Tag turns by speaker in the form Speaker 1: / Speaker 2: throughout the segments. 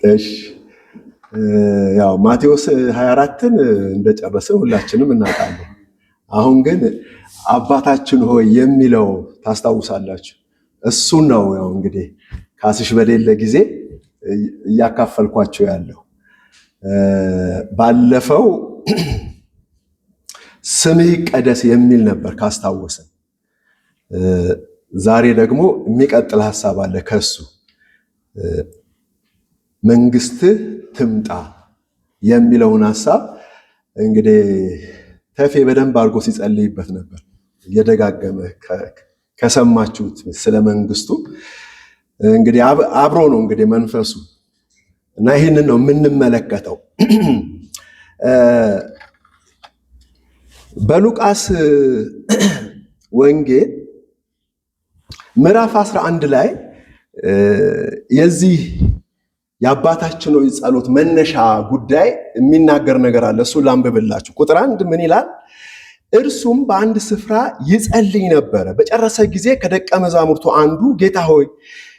Speaker 1: እሺ ያው ማቴዎስ 24ን እንደጨረስን ሁላችንም እናውቃለን። አሁን ግን አባታችን ሆይ የሚለው ታስታውሳላችሁ። እሱን ነው ያው እንግዲህ ካስሽ በሌለ ጊዜ እያካፈልኳቸው ያለው። ባለፈው ስምህ ይቀደስ የሚል ነበር ካስታወስን። ዛሬ ደግሞ የሚቀጥል ሐሳብ አለ ከሱ መንግስትህ ትምጣ የሚለውን ሐሳብ እንግዲህ ተፌ በደንብ አድርጎ ሲጸልይበት ነበር እየደጋገመ ከሰማችሁት ስለ መንግስቱ እንግዲህ አብሮ ነው እንግዲህ መንፈሱ እና ይህንን ነው የምንመለከተው። በሉቃስ ወንጌል ምዕራፍ 11 ላይ የዚህ የአባታችን ሆይ ጸሎት መነሻ ጉዳይ የሚናገር ነገር አለ። እሱ ላንብብላችሁ። ቁጥር 1 ምን ይላል? እርሱም በአንድ ስፍራ ይጸልይ ነበረ። በጨረሰ ጊዜ ከደቀ መዛሙርቱ አንዱ ጌታ ሆይ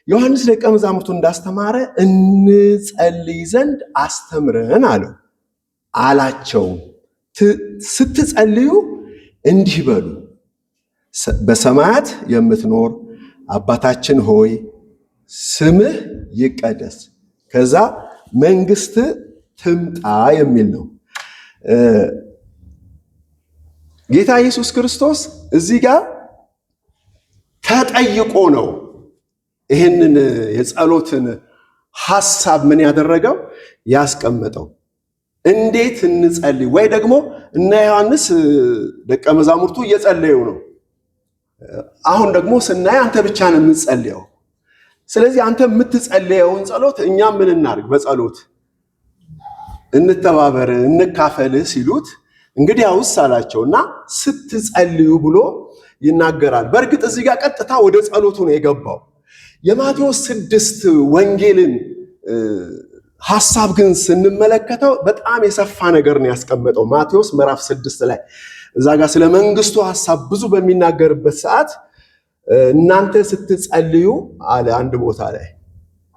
Speaker 1: ዮሐንስ ደቀ መዛሙርቱ እንዳስተማረ እንጸልይ ዘንድ አስተምረን አላቸው። ስትጸልዩ እንዲህ በሉ፣ በሰማያት የምትኖር አባታችን ሆይ ስምህ ይቀደስ፣ ከዛ መንግስት ትምጣ የሚል ነው። ጌታ ኢየሱስ ክርስቶስ እዚህ ጋር ተጠይቆ ነው ይህንን የጸሎትን ሐሳብ ምን ያደረገው ያስቀመጠው። እንዴት እንጸልይ? ወይ ደግሞ እነ ዮሐንስ ደቀ መዛሙርቱ እየጸለዩ ነው። አሁን ደግሞ ስናይ አንተ ብቻ ነው የምትጸልየው። ስለዚህ አንተ የምትጸልየውን ጸሎት እኛ ምን እናድርግ? በጸሎት እንተባበር፣ እንካፈል ሲሉት እንግዲህ አውስ አላቸውና ስትጸልዩ ብሎ ይናገራል። በእርግጥ እዚህ ጋር ቀጥታ ወደ ጸሎቱ ነው የገባው። የማቴዎስ 6 ወንጌልን ሐሳብ ግን ስንመለከተው በጣም የሰፋ ነገር ነው ያስቀመጠው። ማቴዎስ ምዕራፍ 6 ላይ እዛ ጋር ስለ መንግስቱ ሐሳብ ብዙ በሚናገርበት ሰዓት እናንተ ስትጸልዩ አለ አንድ ቦታ ላይ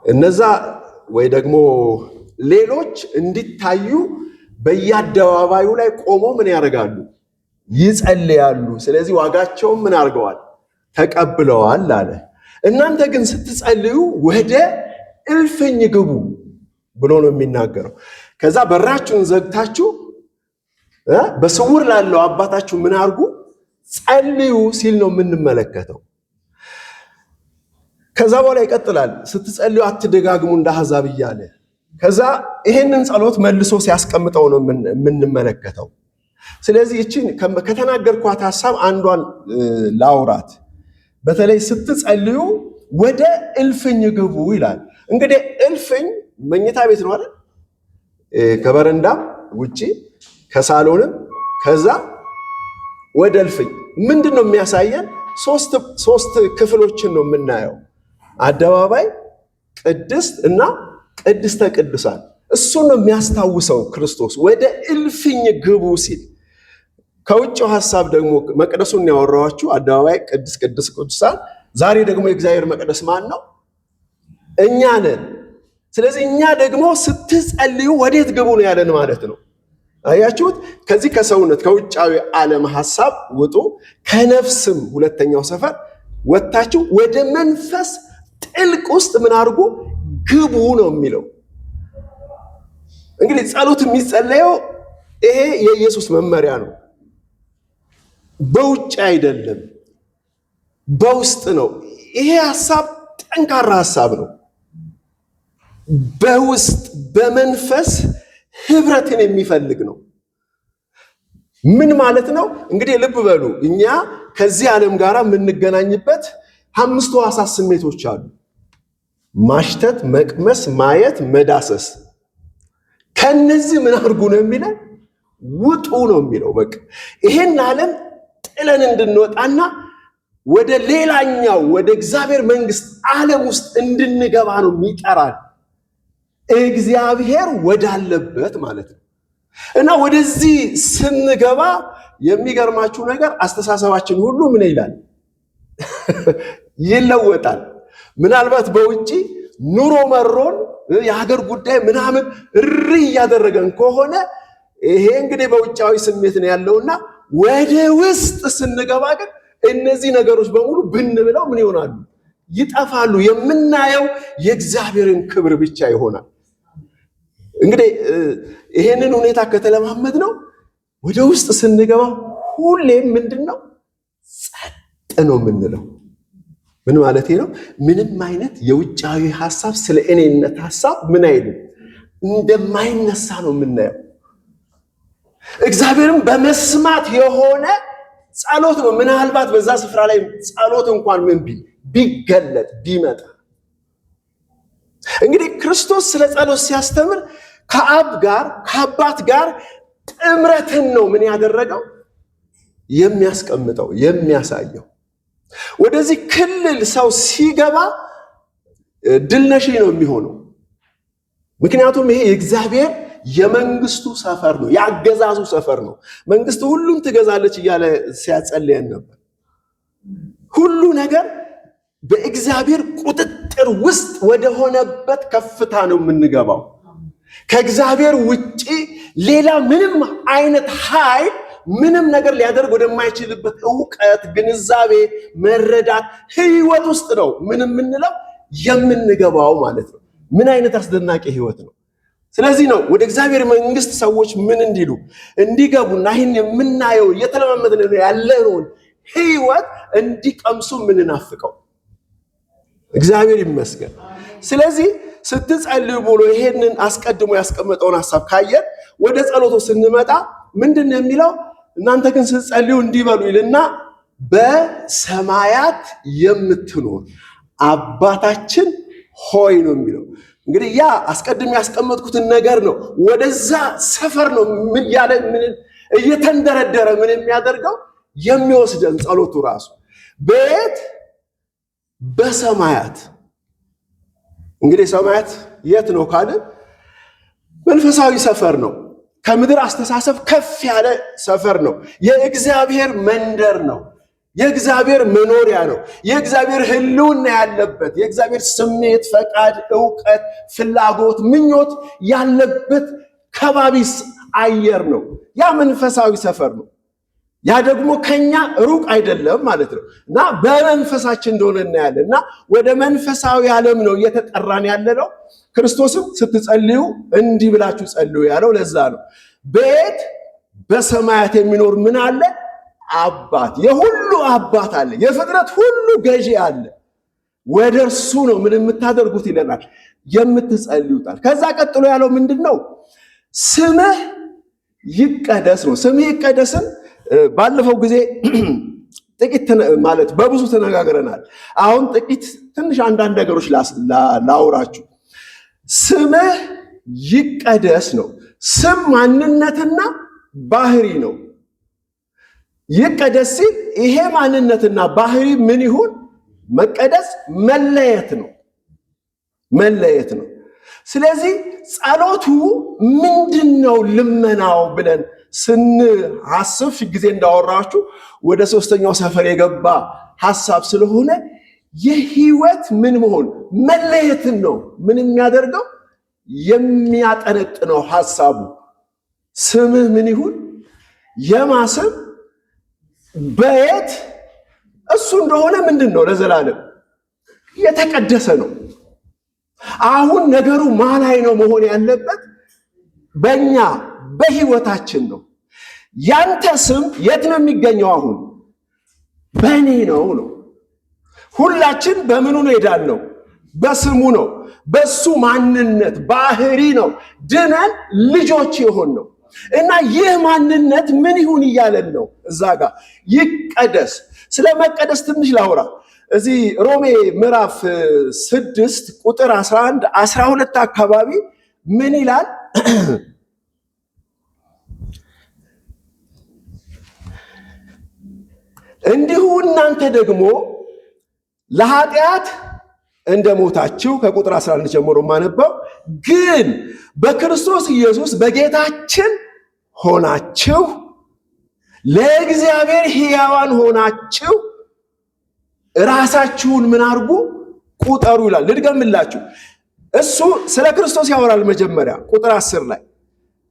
Speaker 1: እነዛ ወይ ደግሞ ሌሎች እንዲታዩ በየአደባባዩ ላይ ቆመው ምን ያደርጋሉ? ይጸልያሉ። ስለዚህ ዋጋቸውን ምን አድርገዋል? ተቀብለዋል አለ። እናንተ ግን ስትጸልዩ ወደ እልፍኝ ግቡ ብሎ ነው የሚናገረው። ከዛ በራችሁን ዘግታችሁ በስውር ላለው አባታችሁ ምን አድርጉ? ጸልዩ ሲል ነው የምንመለከተው። ከዛ በኋላ ይቀጥላል። ስትጸልዩ አትደጋግሙ እንደ አሕዛብ እያለ ከዛ ይሄንን ጸሎት መልሶ ሲያስቀምጠው ነው የምንመለከተው። ስለዚህ እቺን ከተናገርኳት ሐሳብ አንዷን ላውራት። በተለይ ስትጸልዩ ወደ እልፍኝ ግቡ ይላል። እንግዲህ እልፍኝ መኝታ ቤት ነው አይደል? ከበረንዳም ውጪ ከሳሎንም ከዛ ወደ እልፍኝ ምንድን ነው የሚያሳየን? ሶስት ክፍሎችን ነው የምናየው። አደባባይ፣ ቅድስት እና ቅድስተ ቅዱሳን። እሱን ነው የሚያስታውሰው ክርስቶስ ወደ እልፍኝ ግቡ ሲል። ከውጭው ሐሳብ ደግሞ መቅደሱን ያወራኋችሁ አደባባይ፣ ቅድስት፣ ቅድስተ ቅዱሳን። ዛሬ ደግሞ የእግዚአብሔር መቅደስ ማን ነው? እኛ ነን። ስለዚህ እኛ ደግሞ ስትጸልዩ ወዴት ግቡ ነው ያለን ማለት ነው። አያችሁት? ከዚህ ከሰውነት ከውጫዊ ዓለም ሐሳብ ውጡ፣ ከነፍስም ሁለተኛው ሰፈር ወጥታችሁ ወደ መንፈስ ጥልቅ ውስጥ ምን አድርጉ? ግቡ ነው የሚለው። እንግዲህ ጸሎት የሚጸለየው ይሄ የኢየሱስ መመሪያ ነው። በውጭ አይደለም፣ በውስጥ ነው። ይሄ ሐሳብ ጠንካራ ሐሳብ ነው። በውስጥ በመንፈስ ህብረትን የሚፈልግ ነው። ምን ማለት ነው? እንግዲህ ልብ በሉ፣ እኛ ከዚህ ዓለም ጋር የምንገናኝበት 5 ሕዋሳት ስሜቶች አሉ። ማሽተት፣ መቅመስ፣ ማየት፣ መዳሰስ። ከነዚህ ምን አድርጉ ነው የሚለው? ውጡ ነው የሚለው። በቃ ይሄን ዓለም ጥለን እንድንወጣና ወደ ሌላኛው ወደ እግዚአብሔር መንግስት ዓለም ውስጥ እንድንገባ ነው የሚጠራል። እግዚአብሔር ወዳለበት ማለት ነው። እና ወደዚህ ስንገባ የሚገርማችሁ ነገር አስተሳሰባችን ሁሉ ምን ይላል? ይለወጣል። ምናልባት በውጪ ኑሮ መሮን የሀገር ጉዳይ ምናምን እሪ ያደረገን ከሆነ ይሄ እንግዲህ በውጫዊ ስሜት ነው ያለውና ወደ ውስጥ ስንገባ ግን እነዚህ ነገሮች በሙሉ ብንብለው ምን ይሆናሉ? ይጠፋሉ። የምናየው የእግዚአብሔርን ክብር ብቻ ይሆናል። እንግዲህ ይሄንን ሁኔታ ከተለማመድ ነው ወደ ውስጥ ስንገባ ሁሌም ምንድነው ጸጥ ነው የምንለው። ምን ማለት ነው? ምንም አይነት የውጫዊ ሐሳብ ስለ እኔነት ሐሳብ ምን አይልም እንደማይነሳ ነው የምናየው። እግዚአብሔርን በመስማት የሆነ ጸሎት ነው። ምናልባት በዛ ስፍራ ላይ ጸሎት እንኳን ምን ቢገለጥ ቢመጣ እንግዲህ ክርስቶስ ስለ ጸሎት ሲያስተምር ከአብ ጋር ከአባት ጋር ጥምረትን ነው ምን ያደረገው የሚያስቀምጠው የሚያሳየው። ወደዚህ ክልል ሰው ሲገባ ድልነሺ ነው የሚሆነው። ምክንያቱም ይሄ የእግዚአብሔር የመንግስቱ ሰፈር ነው፣ ያገዛዙ ሰፈር ነው። መንግስቱ ሁሉም ትገዛለች እያለ ሲያጸልየን ነበር። ሁሉ ነገር በእግዚአብሔር ቁጥጥር ውስጥ ወደ ሆነበት ከፍታ ነው የምንገባው። ከእግዚአብሔር ውጪ ሌላ ምንም አይነት ኃይል ምንም ነገር ሊያደርግ ወደማይችልበት ዕውቀት፣ ግንዛቤ፣ መረዳት ህይወት ውስጥ ነው ምን የምንለው የምንገባው ማለት ነው። ምን አይነት አስደናቂ ህይወት ነው! ስለዚህ ነው ወደ እግዚአብሔር መንግስት ሰዎች ምን እንዲሉ እንዲገቡና ይህን የምናየው እየተለማመድን ያለነውን ህይወት እንዲቀምሱ ምንናፍቀው። እግዚአብሔር ይመስገን። ስለዚህ ስትጸልዩ ብሎ ይሄንን አስቀድሞ ያስቀመጠውን ሐሳብ ካየን ወደ ጸሎቱ ስንመጣ ምንድነው የሚለው? እናንተ ግን ስትጸልዩ እንዲበሉ ይልና በሰማያት የምትኖር አባታችን ሆይ ነው የሚለው። እንግዲህ ያ አስቀድሞ ያስቀመጥኩትን ነገር ነው ወደዛ ሰፈር ነው ምን ያለ ምን እየተንደረደረ ምን የሚያደርገው የሚወስደን ጸሎቱ ራሱ ቤት በሰማያት። እንግዲህ ሰማያት የት ነው ካለ መንፈሳዊ ሰፈር ነው። ከምድር አስተሳሰብ ከፍ ያለ ሰፈር ነው። የእግዚአብሔር መንደር ነው። የእግዚአብሔር መኖሪያ ነው። የእግዚአብሔር ህልውና ያለበት፣ የእግዚአብሔር ስሜት፣ ፈቃድ፣ ዕውቀት፣ ፍላጎት፣ ምኞት ያለበት ከባቢስ አየር ነው። ያ መንፈሳዊ ሰፈር ነው። ያ ደግሞ ከኛ ሩቅ አይደለም ማለት ነው እና በመንፈሳችን እንደሆነ እናያለን። እና ወደ መንፈሳዊ ዓለም ነው እየተጠራን ያለነው። ክርስቶስም ስትጸልዩ እንዲህ ብላችሁ ጸልዩ ያለው ለዛ ነው። ቤት በሰማያት የሚኖር ምን አለ? አባት፣ የሁሉ አባት አለ። የፍጥረት ሁሉ ገዢ አለ። ወደ እርሱ ነው ምን የምታደርጉት ይለናል፣ የምትጸልዩታል። ከዛ ቀጥሎ ያለው ምንድነው? ስምህ ይቀደስ ነው። ስምህ ይቀደስን ባለፈው ጊዜ ጥቂት ማለት በብዙ ተነጋግረናል። አሁን ጥቂት ትንሽ አንዳንድ ነገሮች ላውራችሁ። ስምህ ይቀደስ ነው። ስም ማንነትና ባህሪ ነው። ይቀደስ ሲል ይሄ ማንነትና ባህሪ ምን ይሁን? መቀደስ መለየት ነው። መለየት ነው። ስለዚህ ጸሎቱ ምንድነው? ልመናው ብለን ስንሐስብ ጊዜ እንዳወራችሁ ወደ ሶስተኛው ሰፈር የገባ ሐሳብ ስለሆነ የህይወት ምን መሆን መለየትን ነው ምን የሚያደርገው የሚያጠነጥነው ሐሳቡ። ስምህ ምን ይሁን? የማስም በየት እሱ እንደሆነ ምንድነው ለዘላለም የተቀደሰ ነው። አሁን ነገሩ ማላይ ነው መሆን ያለበት በእኛ በህይወታችን ነው። ያንተ ስም የት ነው የሚገኘው? አሁን በእኔ ነው። ሁላችን በምኑ ነው የዳነው? በስሙ ነው። በሱ ማንነት ባህሪ ነው ድነን ልጆች የሆን ነው። እና ይህ ማንነት ምን ይሁን እያለን ነው እዛ ጋር ይቀደስ። ስለ መቀደስ ትንሽ ላውራ። እዚህ ሮሜ ምዕራፍ 6 ቁጥር 11 12 አካባቢ ምን ይላል? እንዲሁ እናንተ ደግሞ ለኃጢአት እንደሞታችሁ፣ ከቁጥር 11 ጀምሮ ማነበው፣ ግን በክርስቶስ ኢየሱስ በጌታችን ሆናችሁ ለእግዚአብሔር ሕያዋን ሆናችሁ ራሳችሁን ምን አድርጉ? ቁጠሩ ይላል። ልድገምላችሁ። እሱ ስለ ክርስቶስ ያወራል። መጀመሪያ ቁጥር 10 ላይ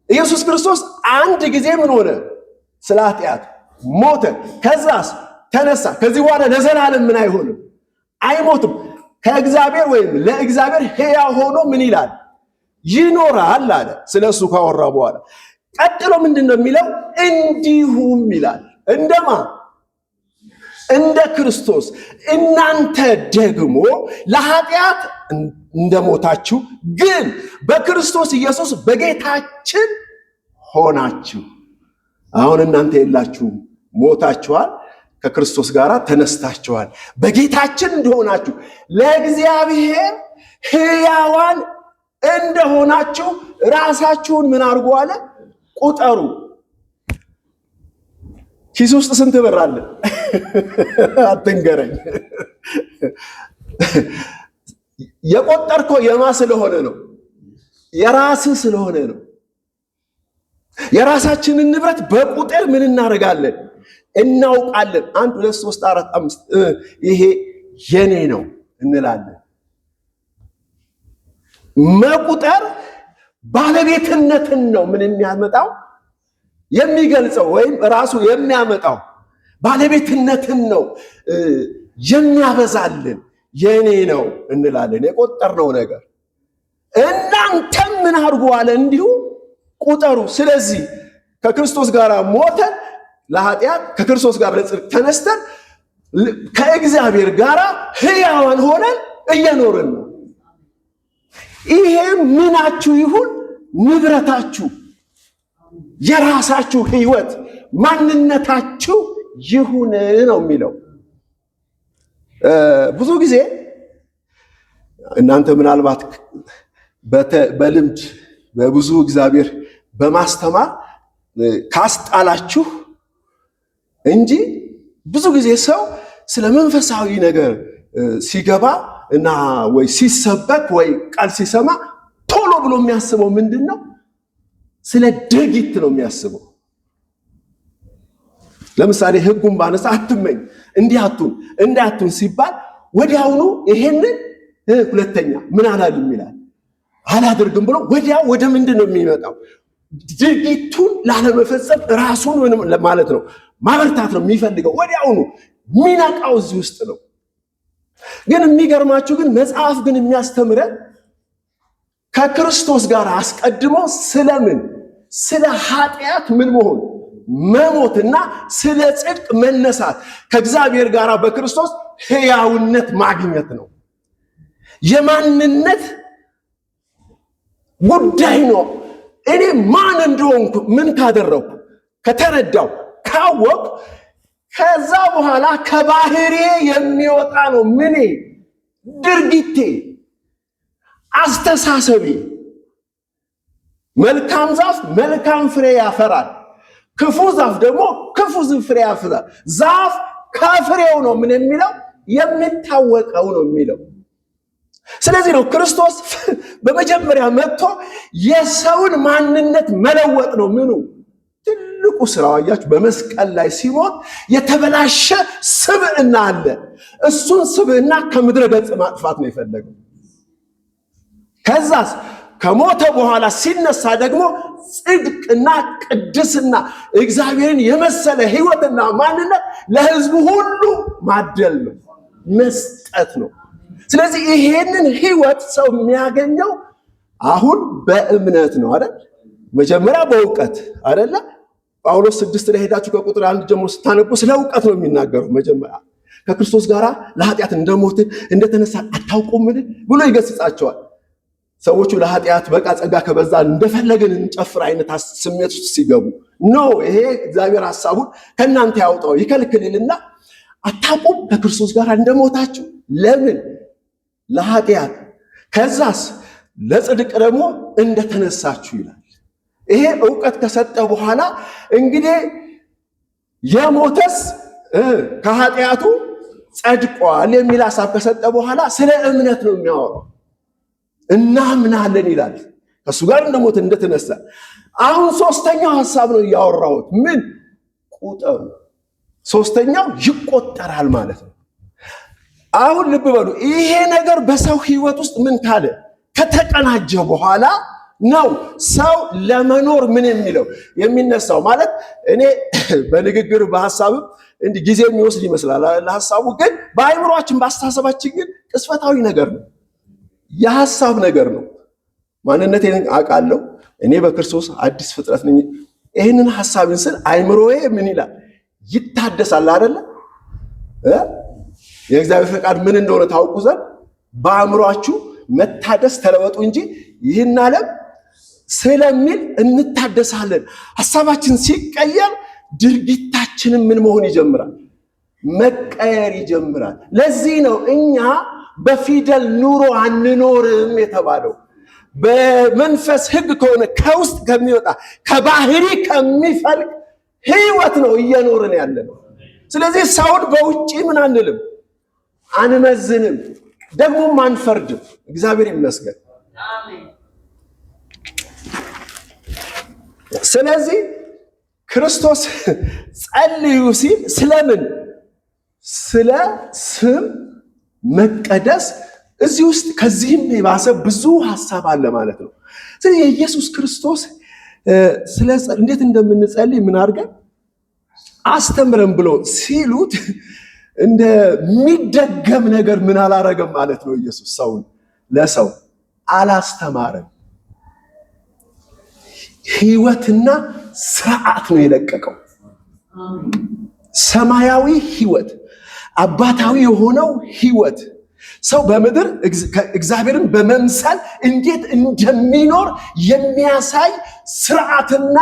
Speaker 1: ኢየሱስ ክርስቶስ አንድ ጊዜ ምን ሆነ? ስለ ኃጢአት ሞተ። ከዛስ ተነሳ። ከዚህ በኋላ ለዘላለም ምን አይሆንም? አይሞትም። ከእግዚአብሔር ወይም ለእግዚአብሔር ሕያው ሆኖ ምን ይላል? ይኖራል አለ። ስለሱ ካወራ በኋላ ቀጥሎ ምንድነው የሚለው? እንዲሁም ይላል። እንደማ እንደ ክርስቶስ እናንተ ደግሞ ለኃጢአት እንደሞታችሁ ግን በክርስቶስ ኢየሱስ በጌታችን ሆናችሁ። አሁን እናንተ የላችሁም፣ ሞታችኋል፣ ከክርስቶስ ጋር ተነስታችኋል። በጌታችን እንደሆናችሁ ለእግዚአብሔር ሕያዋን እንደሆናችሁ ራሳችሁን ምን አድርጉ አለ? ቁጠሩ። ኪስ ውስጥ ስንት ብር አለ? አትንገረኝ። የቆጠርከው የማ ስለሆነ ነው? የራስህ ስለሆነ ነው። የራሳችንን ንብረት በቁጥር ምን እናደርጋለን? እናውቃለን። 1 2 3 4 5 ይሄ የኔ ነው እንላለን። መቁጠር ባለቤትነትን ነው ምን የሚያመጣው? የሚገልጸው ወይም ራሱ የሚያመጣው ባለቤትነትን ነው የሚያበዛልን። የኔ ነው እንላለን። የቆጠርነው ነገር እናንተም ምን አድርጉ አለ? እንዲሁ ቁጠሩ። ስለዚህ ከክርስቶስ ጋር ሞተን ለኃጢአት ከክርስቶስ ጋር ለጽድቅ ተነስተን ከእግዚአብሔር ጋር ሕያዋን ሆነን እየኖርን ነው። ይሄ ምናችሁ ይሁን ንብረታችሁ፣ የራሳችሁ ሕይወት ማንነታችሁ ይሁን ነው የሚለው። ብዙ ጊዜ እናንተ ምናልባት በልምድ በብዙ እግዚአብሔር በማስተማር ካስጣላችሁ እንጂ ብዙ ጊዜ ሰው ስለ መንፈሳዊ ነገር ሲገባ እና ወይ ሲሰበክ ወይ ቃል ሲሰማ ቶሎ ብሎ የሚያስበው ምንድን ነው? ስለ ድርጊት ነው የሚያስበው። ለምሳሌ ሕጉን ባነሳ አትመኝ፣ እንዲህ አቱን እንዳቱን ሲባል ወዲያውኑ ይሄንን ሁለተኛ ምን አላልም ይላል። አላደርግም ብሎ ወዲያው ወደ ምንድን ነው የሚመጣው? ድርጊቱን ላለመፈጸም ራሱን ማለት ነው ማበርታት ነው የሚፈልገው። ወዲያውኑ ሚናቃው እዚህ ውስጥ ነው። ግን የሚገርማችሁ ግን መጽሐፍ ግን የሚያስተምረን ከክርስቶስ ጋር አስቀድሞ ስለምን ስለ ኃጢአት ምን መሆን መሞትና ስለ ጽድቅ መነሳት ከእግዚአብሔር ጋር በክርስቶስ ሕያውነት ማግኘት ነው። የማንነት ጉዳይ ነው። እኔ ማን እንደሆንኩ ምን ካደረኩ ከተረዳው ካወቅ ከዛ በኋላ ከባህሬ የሚወጣ ነው ምኔ ድርጊቴ፣ አስተሳሰቤ። መልካም ዛፍ መልካም ፍሬ ያፈራል፣ ክፉ ዛፍ ደግሞ ክፉ ፍሬ ያፈራል። ዛፍ ከፍሬው ነው ምን የሚለው የሚታወቀው ነው የሚለው። ስለዚህ ነው ክርስቶስ በመጀመሪያ መጥቶ የሰውን ማንነት መለወጥ ነው ምኑ ትልቁ ስራው። አያችሁ፣ በመስቀል ላይ ሲሞት የተበላሸ ስብዕና አለ። እሱን ስብዕና ከምድረ ገጽ ማጥፋት ነው የፈለገው። ከዛስ ከሞተ በኋላ ሲነሳ ደግሞ ጽድቅና ቅድስና እግዚአብሔርን የመሰለ ሕይወትና ማንነት ለሕዝቡ ሁሉ ማደል ነው፣ መስጠት ነው። ስለዚህ ይሄንን ሕይወት ሰው የሚያገኘው አሁን በእምነት ነው አይደል? መጀመሪያ በእውቀት አይደለ? ጳውሎስ 6 ላይ ሄዳችሁ ከቁጥር 1 ጀምሮ ስታነቡ ስለ እውቀት ነው የሚናገረው። መጀመሪያ ከክርስቶስ ጋር ለኃጢአት እንደሞትን እንደተነሳ አታውቁምን ብሎ ይገስጻቸዋል። ሰዎቹ ለኃጢአት በቃ ጸጋ ከበዛ እንደፈለግን እንጨፍር አይነት ስሜት ውስጥ ሲገቡ ነው ይሄ እግዚአብሔር ሐሳቡን ከእናንተ ያውጣው ይከልክልልና አታውቁም ከክርስቶስ ጋር እንደሞታችሁ። ለምን? ለኃጢአት፣ ከዛስ ለጽድቅ ደግሞ እንደተነሳችሁ ይላል። ይሄ እውቀት ከሰጠ በኋላ እንግዲህ የሞተስ ከኃጢአቱ ጸድቋል የሚል ሐሳብ ከሰጠ በኋላ ስለ እምነት ነው የሚያወራው። እናምናለን ይላል ከእሱ ጋር እንደሞተ እንደተነሳ። አሁን ሶስተኛው ሐሳብ ነው እያወራሁት። ምን? ቁጠሩ። ሶስተኛው ይቆጠራል ማለት ነው። አሁን ልብ በሉ፣ ይሄ ነገር በሰው ሕይወት ውስጥ ምን ካለ ከተቀናጀ በኋላ ነው ሰው ለመኖር ምን የሚነሳው ማለት እኔ በንግግር በሐሳብም እንዲህ ጊዜ የሚወስድ ይመስላል ለሐሳቡ ግን በአይምሮአችን በአስተሳሰባችን ግን ቅስፈታዊ ነገር ነው የሐሳብ ነገር ነው ማንነቴን አውቃለሁ እኔ በክርስቶስ አዲስ ፍጥረት ነኝ ይሄንን ሐሳብን ስል አይምሮዬ ምን ይላል ይታደሳል አይደለ የእግዚአብሔር ፈቃድ ምን እንደሆነ ታውቁ ዘንድ በአእምሮአችሁ መታደስ ተለወጡ እንጂ ይህን ዓለም ስለሚል እንታደሳለን ሐሳባችን ሲቀየር ድርጊታችንን ምን መሆን ይጀምራል መቀየር ይጀምራል ለዚህ ነው እኛ በፊደል ኑሮ አንኖርም የተባለው በመንፈስ ሕግ ከሆነ ከውስጥ ከሚወጣ ከባህሪ ከሚፈልቅ ህይወት ነው እየኖርን ያለነው ስለዚህ ሰውን በውጪ ምን አንልም አንመዝንም ደግሞ አንፈርድም እግዚአብሔር ይመስገን አሜን ስለዚህ ክርስቶስ ጸልዩ ሲል ስለምን ስለ ስም መቀደስ እዚህ ውስጥ ከዚህም የባሰ ብዙ ሐሳብ አለ ማለት ነው ስለዚህ ኢየሱስ ክርስቶስ ስለ እንዴት እንደምንጸልይ ምን አድርገን አስተምረን ብሎ ሲሉት እንደሚደገም ነገር ምን አላረገም ማለት ነው ኢየሱስ ሰውን ለሰው አላስተማረም ህይወትና ስርዓት ነው የለቀቀው ሰማያዊ ህይወት አባታዊ የሆነው ህይወት ሰው በምድር እግዚአብሔርን በመምሰል እንዴት እንደሚኖር የሚያሳይ ስርዓትና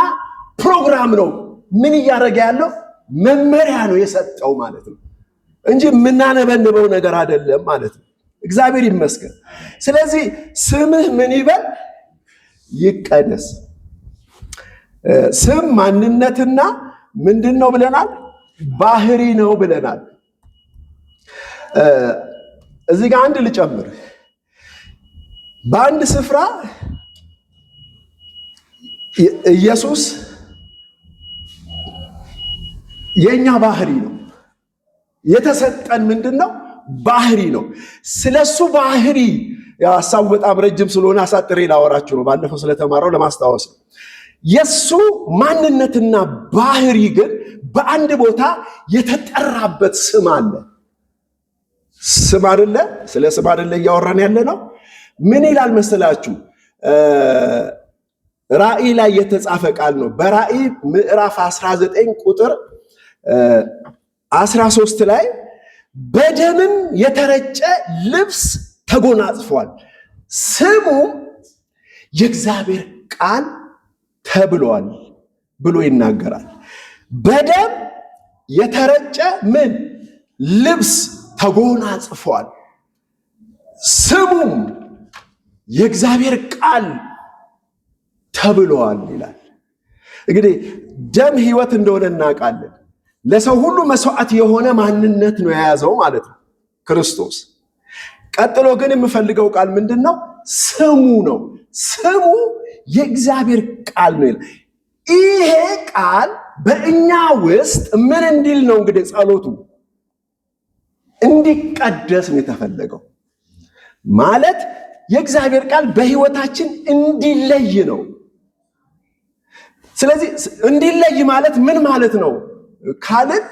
Speaker 1: ፕሮግራም ነው ምን ያደረገ ያለው መመሪያ ነው የሰጠው ማለት ነው እንጂ ምናነበንበው ነገር አይደለም ማለት ነው እግዚአብሔር ይመስገን ስለዚህ ስምህ ምን ይበል ይቀደስ ስም ማንነትና ምንድነው ብለናል ባህሪ ነው ብለናል እዚህ ጋር አንድ ልጨምር በአንድ ስፍራ ኢየሱስ የኛ ባህሪ ነው የተሰጠን ምንድነው ባህሪ ነው ስለሱ ባህሪ ያሳው በጣም ረጅም ስለሆነ አሳጥሬ ላወራችሁ ነው ባለፈው ስለተማረው ለማስታወስ የሱ ማንነትና ባህሪ ግን በአንድ ቦታ የተጠራበት ስም አለ ስም አይደለ ስለ ስም አይደለ ያወራን ያለ ነው ምን ይላል መሰላችሁ ራእይ ላይ የተጻፈ ቃል ነው በራእይ ምዕራፍ 19 ቁጥር 13 ላይ በደምም የተረጨ ልብስ ተጎናጽፏል ስሙ የእግዚአብሔር ቃል ተብሏል ብሎ ይናገራል በደም የተረጨ ምን ልብስ ተጎናጽፏል ስሙም የእግዚአብሔር ቃል ተብሏል ይላል እንግዲህ ደም ህይወት እንደሆነ እናውቃለን ለሰው ሁሉ መስዋዕት የሆነ ማንነት ነው የያዘው ማለት ነው ክርስቶስ ቀጥሎ ግን የምፈልገው ቃል ምንድነው ስሙ ነው ስሙ የእግዚአብሔር ቃል ነው ይላል ይሄ ቃል በእኛ ውስጥ ምን እንዲል ነው እንግዲህ ጸሎቱ እንዲቀደስ ነው የተፈለገው ማለት የእግዚአብሔር ቃል በህይወታችን እንዲለይ ነው ስለዚህ እንዲለይ ማለት ምን ማለት ነው ካልን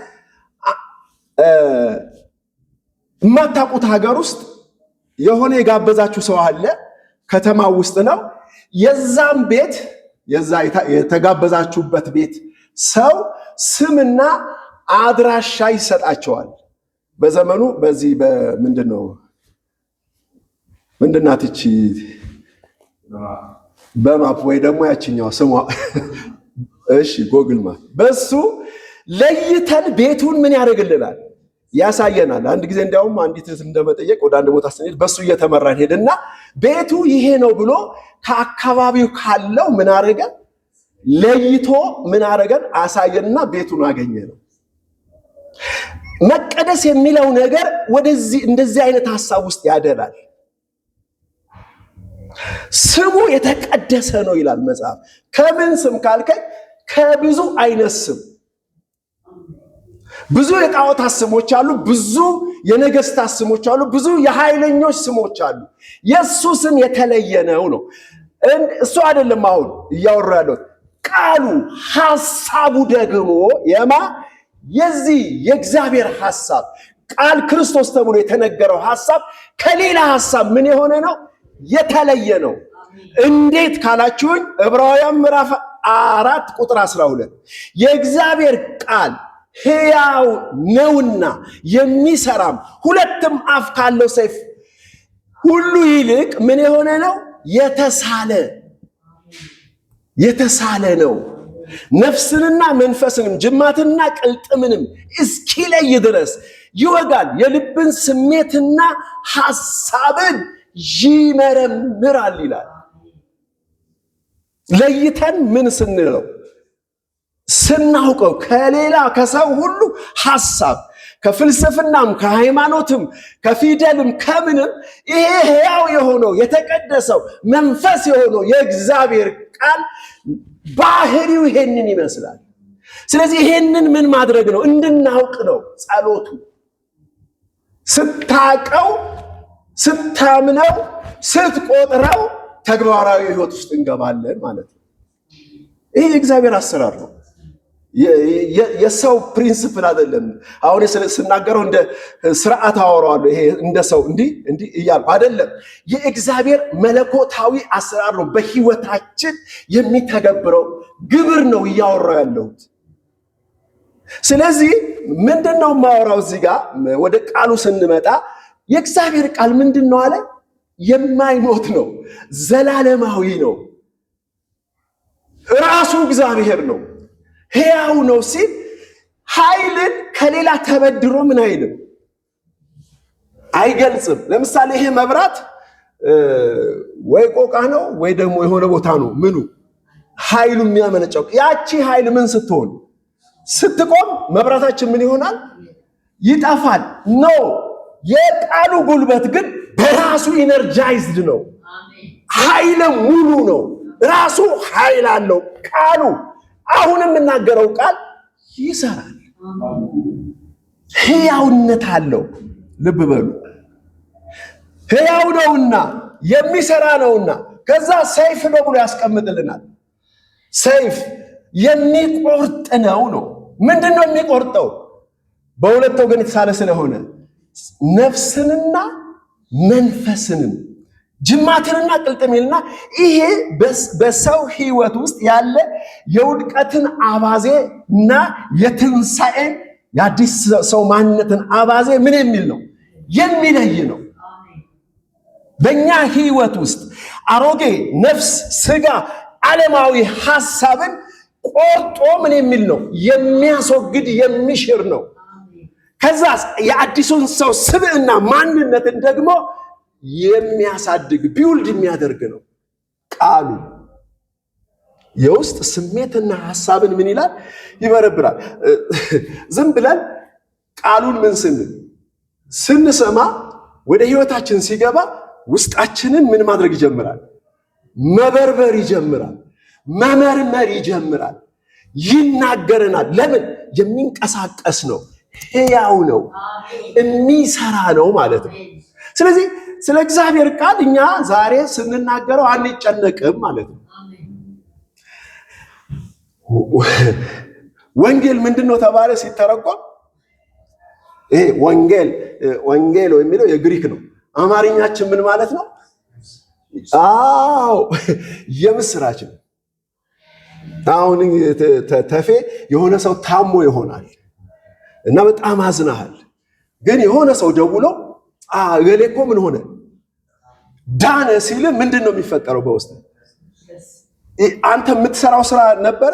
Speaker 1: ማታቁት ሀገር ውስጥ የሆነ የጋበዛችሁ ሰው አለ ከተማ ውስጥ ነው የዛም ቤት የዛ የተጋበዛችሁበት ቤት ሰው ስምና አድራሻ ይሰጣቸዋል በዘመኑ በዚህ በምንድነው ምንድናት እቺ በማፕ ወይ ደግሞ ያቺኛው ስሟ እሺ ጎግል ማፕ በሱ ለይተን ቤቱን ምን ያደርግልናል ያሳየናል አንድ ጊዜ እንዲያውም አንዲት እንደመጠየቅ ወደ አንድ ቦታ ስንሄድ በሱ እየተመራን ሄድና ቤቱ ይሄ ነው ብሎ ከአካባቢው ካለው ምን አረገ ለይቶ ምን አረገን አሳየንና ቤቱን አገኘነው መቀደስ የሚለው ነገር ወደዚህ እንደዚህ አይነት ሐሳብ ውስጥ ያደላል ስሙ የተቀደሰ ነው ይላል መጽሐፍ ከምን ስም ካልከኝ ከብዙ አይነት ስም ብዙ የጣዖታት ስሞች አሉ፣ ብዙ የነገስታት ስሞች አሉ፣ ብዙ የኃይለኞች ስሞች አሉ። የሱ ስም የተለየ ነው። እሱ አይደለም አሁን እያወራ ያለው ቃሉ ሐሳቡ ደግሞ የዚህ የእግዚአብሔር ሐሳብ ቃል ክርስቶስ ተብሎ የተነገረው ሐሳብ ከሌላ ሐሳብ ምን የሆነ ነው? የተለየ ነው። እንዴት ካላችሁኝ ዕብራውያን ምዕራፍ 4 ቁጥር 12 የእግዚአብሔር ቃል ሕያው ነውና የሚሰራም ሁለትም አፍ ካለው ሰይፍ ሁሉ ይልቅ ምን የሆነ ነው? የተሳለ ነው። ነፍስንና መንፈስንም ጅማትንና ቅልጥምንም እስኪለይ ድረስ ይወጋል፣ የልብን ስሜትና ሐሳብን ይመረምራል ይላል። ለይተን ምን ስንለው ስናውቀው ከሌላ ከሰው ሁሉ ሐሳብ ከፍልስፍናም ከሃይማኖትም ከፊደልም ከምንም ይሄ ሕያው የሆነው የተቀደሰው መንፈስ የሆነው የእግዚአብሔር ቃል ባህሪው ይሄንን ይመስላል። ስለዚህ ይሄንን ምን ማድረግ ነው? እንድናውቅ ነው ጸሎቱ። ስታቀው፣ ስታምነው፣ ስትቆጥረው ተግባራዊ ህይወት ውስጥ እንገባለን ማለት ነው። ይሄ የእግዚአብሔር አሰራር ነው። የሰው ፕሪንሲፕል አይደለም። አሁን ስናገረው እንደ ስርዓት አወራዋለሁ። ይሄ እንደ ሰው እንዲህ እያልኩ አይደለም። የእግዚአብሔር መለኮታዊ አሰራር ነው። በህይወታችን የሚተገብረው ግብር ነው እያወራው ያለሁት። ስለዚህ ምንድነው ማወራው? እዚህ ጋር ወደ ቃሉ ስንመጣ የእግዚአብሔር ቃል ምንድነው አለ? የማይሞት ነው፣ ዘላለማዊ ነው፣ ራሱ እግዚአብሔር ነው፣ ሕያው ነው ሲል ኃይልን ከሌላ ተበድሮ ምን አይልም፣ አይገልጽም። ለምሳሌ ይሄ መብራት ወይ ቆቃ ነው ወይ ደግሞ የሆነ ቦታ ነው ምኑ ኃይሉ የሚያመነጨው። ያቺ ኃይል ምን ስትሆን ስትቆም መብራታችን ምን ይሆናል? ይጠፋል። ነው የቃሉ ጉልበት ግን በራሱ ኢነርጃይዝድ ነው። ኃይል ሙሉ ነው። ራሱ ኃይል አለው ቃሉ። አሁን የምናገረው ቃል ይሰራል። ሕያውነት አለው። ልብ በሉ። ሕያው ነውና የሚሰራ ነውና ከዛ ሰይፍ ነው ብሎ ያስቀምጥልናል። ሰይፍ የሚቆርጥ ነው። ምንድነው የሚቆርጠው? በሁለት ወገን የተሳለ ስለሆነ ነፍስንና መንፈስንም ጅማትንና ቅልጥሜንና ይሄ በሰው ህይወት ውስጥ ያለ የውድቀትን አባዜ እና የትንሣኤን የአዲስ ሰው ማንነትን አባዜ ምን የሚል ነው? የሚለይ ነው። በእኛ ህይወት ውስጥ አሮጌ ነፍስ፣ ስጋ፣ ዓለማዊ ሐሳብን ቆርጦ ምን የሚል ነው? የሚያስወግድ የሚሽር ነው። ከዛ የአዲሱን ሰው ስብዕና ማንነትን ደግሞ የሚያሳድግ ቢውልድ የሚያደርግ ነው። ቃሉ የውስጥ ስሜትና ሐሳብን ምን ይላል? ይበረብራል። ዝም ብለን ቃሉን ምን ስንሰማ ወደ ህይወታችን ሲገባ ውስጣችንን ምን ማድረግ ይጀምራል? መበርበር ይጀምራል። መመርመር ይጀምራል። ይናገረናል። ለምን? የሚንቀሳቀስ ነው፣ ሕያው ነው፣ የሚሰራ ነው ማለት ነው። ስለዚህ ስለ እግዚአብሔር ቃል እኛ ዛሬ ስንናገረው አንጨነቅም ማለት ነው። ወንጌል ምንድነው ተባለ ሲተረጎም? ይሄ ወንጌል የሚለው የግሪክ ነው። አማርኛችን ምን ማለት ነው? አዎ የምስራች ነው። አሁን ተፌ የሆነ ሰው ታሞ ይሆናል እና በጣም አዝናሃል። ግን የሆነ ሰው ደውሎ እገሌ እኮ ምን ሆነ ዳነ ሲል ምንድነው የሚፈጠረው በውስጥ? አንተ የምትሰራው ስራ ነበረ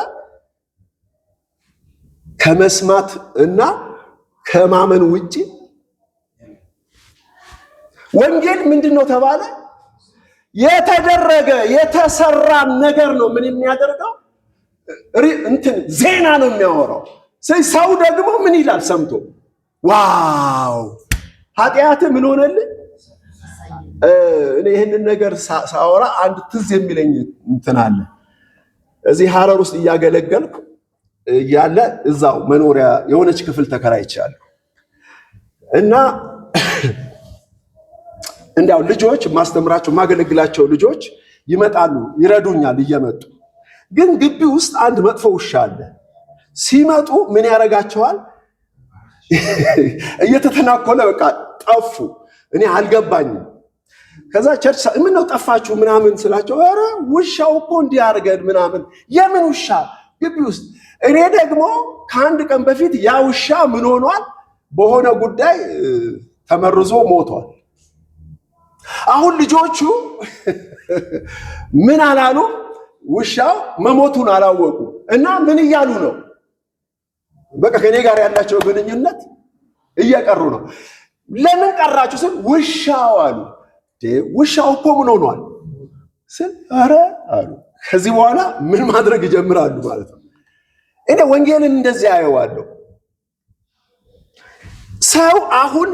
Speaker 1: ከመስማት እና ከማመን ውጪ። ወንጌል ምንድነው ተባለ? የተደረገ የተሰራ ነገር ነው። ምን የሚያደርገው? ዜና ነው የሚያወራው። ሰው ደግሞ ምን ይላል ሰምቶ? ዋው ኃጢአት ምን ሆነልህ? እኔ ይህንን ነገር ሳወራ አንድ ትዝ የሚለኝ እንትን አለ። እዚህ ሐረር ውስጥ እያገለገልኩ ያለ እዛው መኖሪያ የሆነች ክፍል ተከራይቻለሁ እና እንዲያው ልጆች ማስተምራቸው ማገለግላቸው ልጆች ይመጣሉ ይረዱኛል እየመጡ ግን ግቢ ውስጥ አንድ መጥፎ ውሻ አለ ሲመጡ ምን ያረጋቸዋል እየተተናኮለ በቃ ጠፉ እኔ አልገባኝም ከዛ ቸርች ምን ነው ጠፋችሁ ምናምን ስላቸው ኧረ ውሻው እኮ እንዲያርገን ምናምን የምን ውሻ ግቢ ውስጥ እኔ ደግሞ ከአንድ ቀን በፊት ያ ውሻ ምን ሆኗል በሆነ ጉዳይ ተመርዞ ሞቷል አሁን ልጆቹ ምን አላሉ ውሻው መሞቱን አላወቁ እና ምን እያሉ ነው በቃ ከኔ ጋር ያላቸው ግንኙነት እየቀሩ ነው ለምን ቀራችሁ ስል ውሻው አሉ ውሻው እኮ ምን ሆኗል ስል ኧረ አሉ ከዚህ በኋላ ምን ማድረግ ይጀምራሉ ማለት ነው እኔ ወንጌልን እንደዚህ አየዋለሁ ሰው አሁን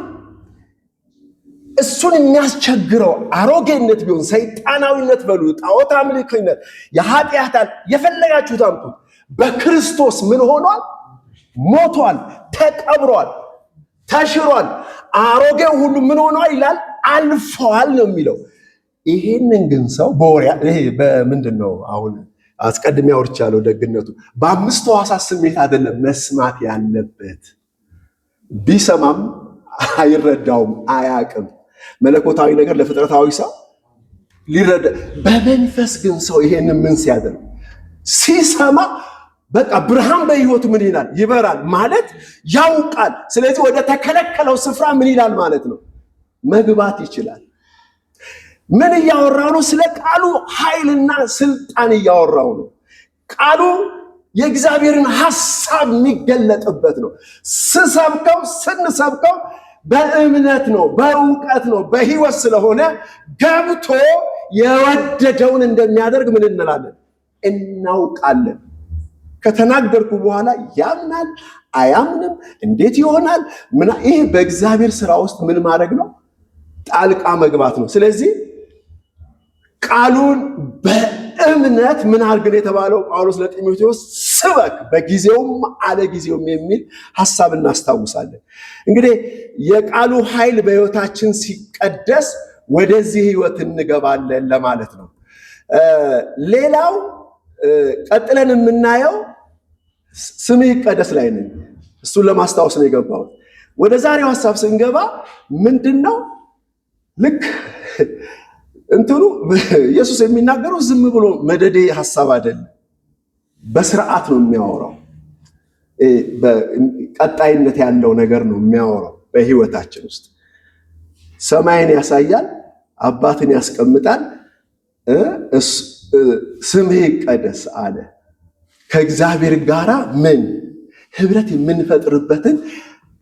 Speaker 1: እሱን የሚያስቸግረው አሮጌነት ቢሆን ሰይጣናዊነት በሉ ጣዖት አምልኮነት የኃጢአታል የፈለጋችሁት አምጡት በክርስቶስ ምን ሆኗል ሞቷል ተቀብሯል ተሽሯል አሮጌው ሁሉ ምን ሆኗል ይላል አልፏል ነው የሚለው ይሄንን ግን ሰው በወሪያ ይሄ በምንድነው አሁን አስቀድሜ አውርቻለሁ ደግነቱ በአምስቱ ሕዋሳት ስሜት አይደለም መስማት ያለበት ቢሰማም አይረዳውም አያቅም መለኮታዊ ነገር ለፍጥረታዊ ሰው ሊረዳ በመንፈስ ግን ሰው ይሄንን ምን ሲያደርግ ሲሰማ በቃ ብርሃን በህይወቱ ምን ይላል ይበራል ማለት ያውቃል ስለዚህ ወደ ተከለከለው ስፍራ ምን ይላል ማለት ነው መግባት ይችላል ምን ያወራው ነው ስለ ቃሉ ኃይልና ስልጣን ያወራው ነው ቃሉ የእግዚአብሔርን ሐሳብ የሚገለጥበት ነው ስንሰብከው በእምነት ነው በእውቀት ነው በህይወት ስለሆነ ገብቶ የወደደውን እንደሚያደርግ ምን እንላለን እናውቃለን ከተናገርኩ በኋላ ያምናል አያምንም እንዴት ይሆናል ይሄ በእግዚአብሔር ሥራ ውስጥ ምን ማድረግ ነው ጣልቃ መግባት ነው ስለዚህ ቃሉን በእምነት ምን አድርገን የተባለው ጳውሎስ ለጢሞቴዎስ ስበክ በጊዜውም አለ ጊዜውም የሚል ሐሳብ እናስታውሳለን እንግዲህ የቃሉ ኃይል በህይወታችን ሲቀደስ ወደዚህ ህይወት እንገባለን ለማለት ነው ሌላው ቀጥለን የምናየው ስምህ ይቀደስ ላይ ነኝ እሱን ለማስታወስ ነው የገባው ወደ ዛሬው ሐሳብ ስንገባ ምንድነው ልክ እንትኑ ኢየሱስ የሚናገረው ዝም ብሎ መደዴ ሐሳብ አይደለም በስርዓት ነው የሚያወራው በቀጣይነት ያለው ነገር ነው የሚያወራው በህይወታችን ውስጥ ሰማይን ያሳያል አባትን ያስቀምጣል ስምህ ይቀደስ አለ ከእግዚአብሔር ጋር ምን ህብረት የምንፈጥርበትን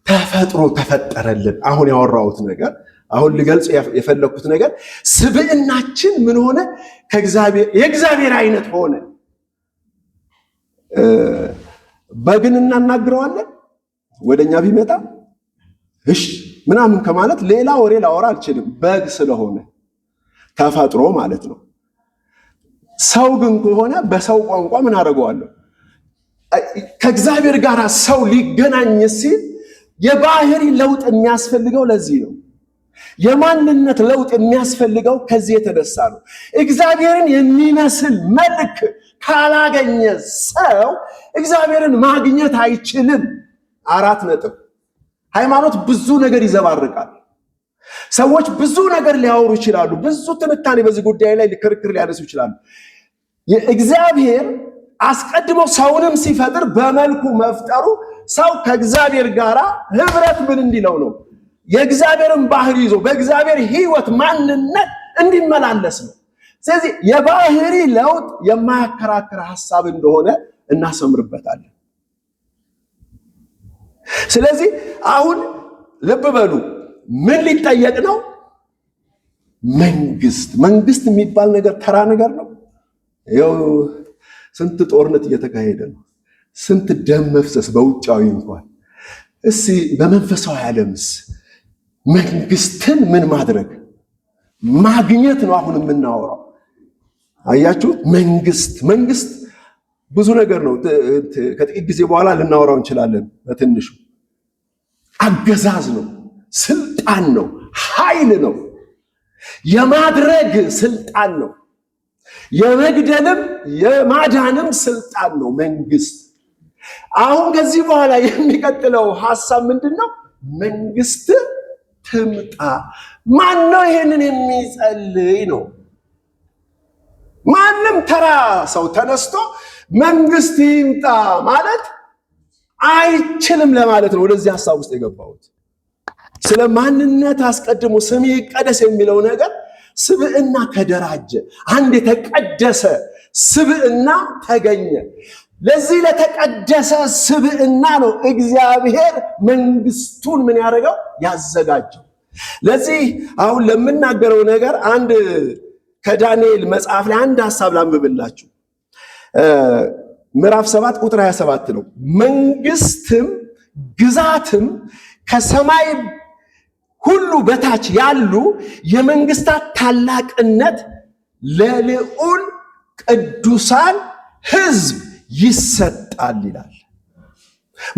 Speaker 1: ተፈጥሮ ተፈጠረልን አሁን ያወራሁት ነገር አሁን ልገልጽ የፈለኩት ነገር ስብዕናችን ምን ሆነ ከእግዚአብሔር የእግዚአብሔር አይነት ሆነ በግን እናናግረዋለን ወደኛ ቢመጣ እሺ ምናምን ከማለት ሌላ ወሬ ላወራ አልችልም በግ ስለሆነ ተፈጥሮ ማለት ነው ሰው ግን ከሆነ በሰው ቋንቋ ምን አደርገዋለሁ ከእግዚአብሔር ጋር ሰው ሊገናኝ ሲል የባህሪ ለውጥ የሚያስፈልገው ለዚህ ነው የማንነት ለውጥ የሚያስፈልገው ከዚህ የተነሳ ነው እግዚአብሔርን የሚመስል መልክ ካላገኘ ሰው እግዚአብሔርን ማግኘት አይችልም 4 ነጥብ ሃይማኖት ብዙ ነገር ይዘባርቃል ሰዎች ብዙ ነገር ሊያወሩ ይችላሉ ብዙ ትንታኔ በዚህ ጉዳይ ላይ ክርክር ሊያነሱ ይችላሉ የእግዚአብሔር አስቀድሞ ሰውንም ሲፈጥር በመልኩ መፍጠሩ ሰው ከእግዚአብሔር ጋር ህብረት ምን እንዲለው ነው የእግዚአብሔርን ባህሪ ይዞ በእግዚአብሔር ህይወት ማንነት እንዲመላለስ ነው ስለዚህ የባህሪ ለውጥ የማያከራክር ሐሳብ እንደሆነ እናሰምርበታለን ስለዚህ አሁን ልብ በሉ ምን ሊጠየቅ ነው መንግስት የሚባል ነገር ተራ ነገር ነው ያው ስንት ጦርነት እየተካሄደ ነው ስንት ደም መፍሰስ በውጫዊ እንኳን እስቲ በመንፈሳዊ ዓለምስ መንግስትን ምን ማድረግ ማግኘት ነው አሁን የምናወራው አያችሁ መንግስት ብዙ ነገር ነው። ከጥቂት ጊዜ በኋላ ልናወራው እንችላለን። በትንሹ አገዛዝ ነው፣ ስልጣን ነው፣ ኃይል ነው፣ የማድረግ ስልጣን ነው፣ የመግደልም የማዳንም ስልጣን ነው መንግስት። አሁን ከዚህ በኋላ የሚቀጥለው ሐሳብ ምንድነው? መንግስት ትምጣ። ማን ነው ይሄንን የሚጸልይ ነው? ማንም ተራ ሰው ተነስቶ መንግስት ይምጣ ማለት አይችልም ለማለት ነው ወደዚህ ሐሳብ ውስጥ የገባሁት። ስለ ማንነት አስቀድሞ ስም ይቀደስ የሚለው ነገር ስብዕና ተደራጀ። አንድ የተቀደሰ ስብዕና ተገኘ። ለዚህ ለተቀደሰ ስብዕና ነው እግዚአብሔር መንግስቱን ምን ያደረገው? ያዘጋጀው። ለዚህ አሁን ለምናገረው ነገር አንድ ከዳንኤል መጽሐፍ ላይ አንድ ሐሳብ ላንብብላችሁ። ምዕራፍ 7 ቁጥር 27 ነው። መንግስትም ግዛትም ከሰማይ ሁሉ በታች ያሉ የመንግስታት ታላቅነት ለልዑል ቅዱሳን ሕዝብ ይሰጣል ይላል።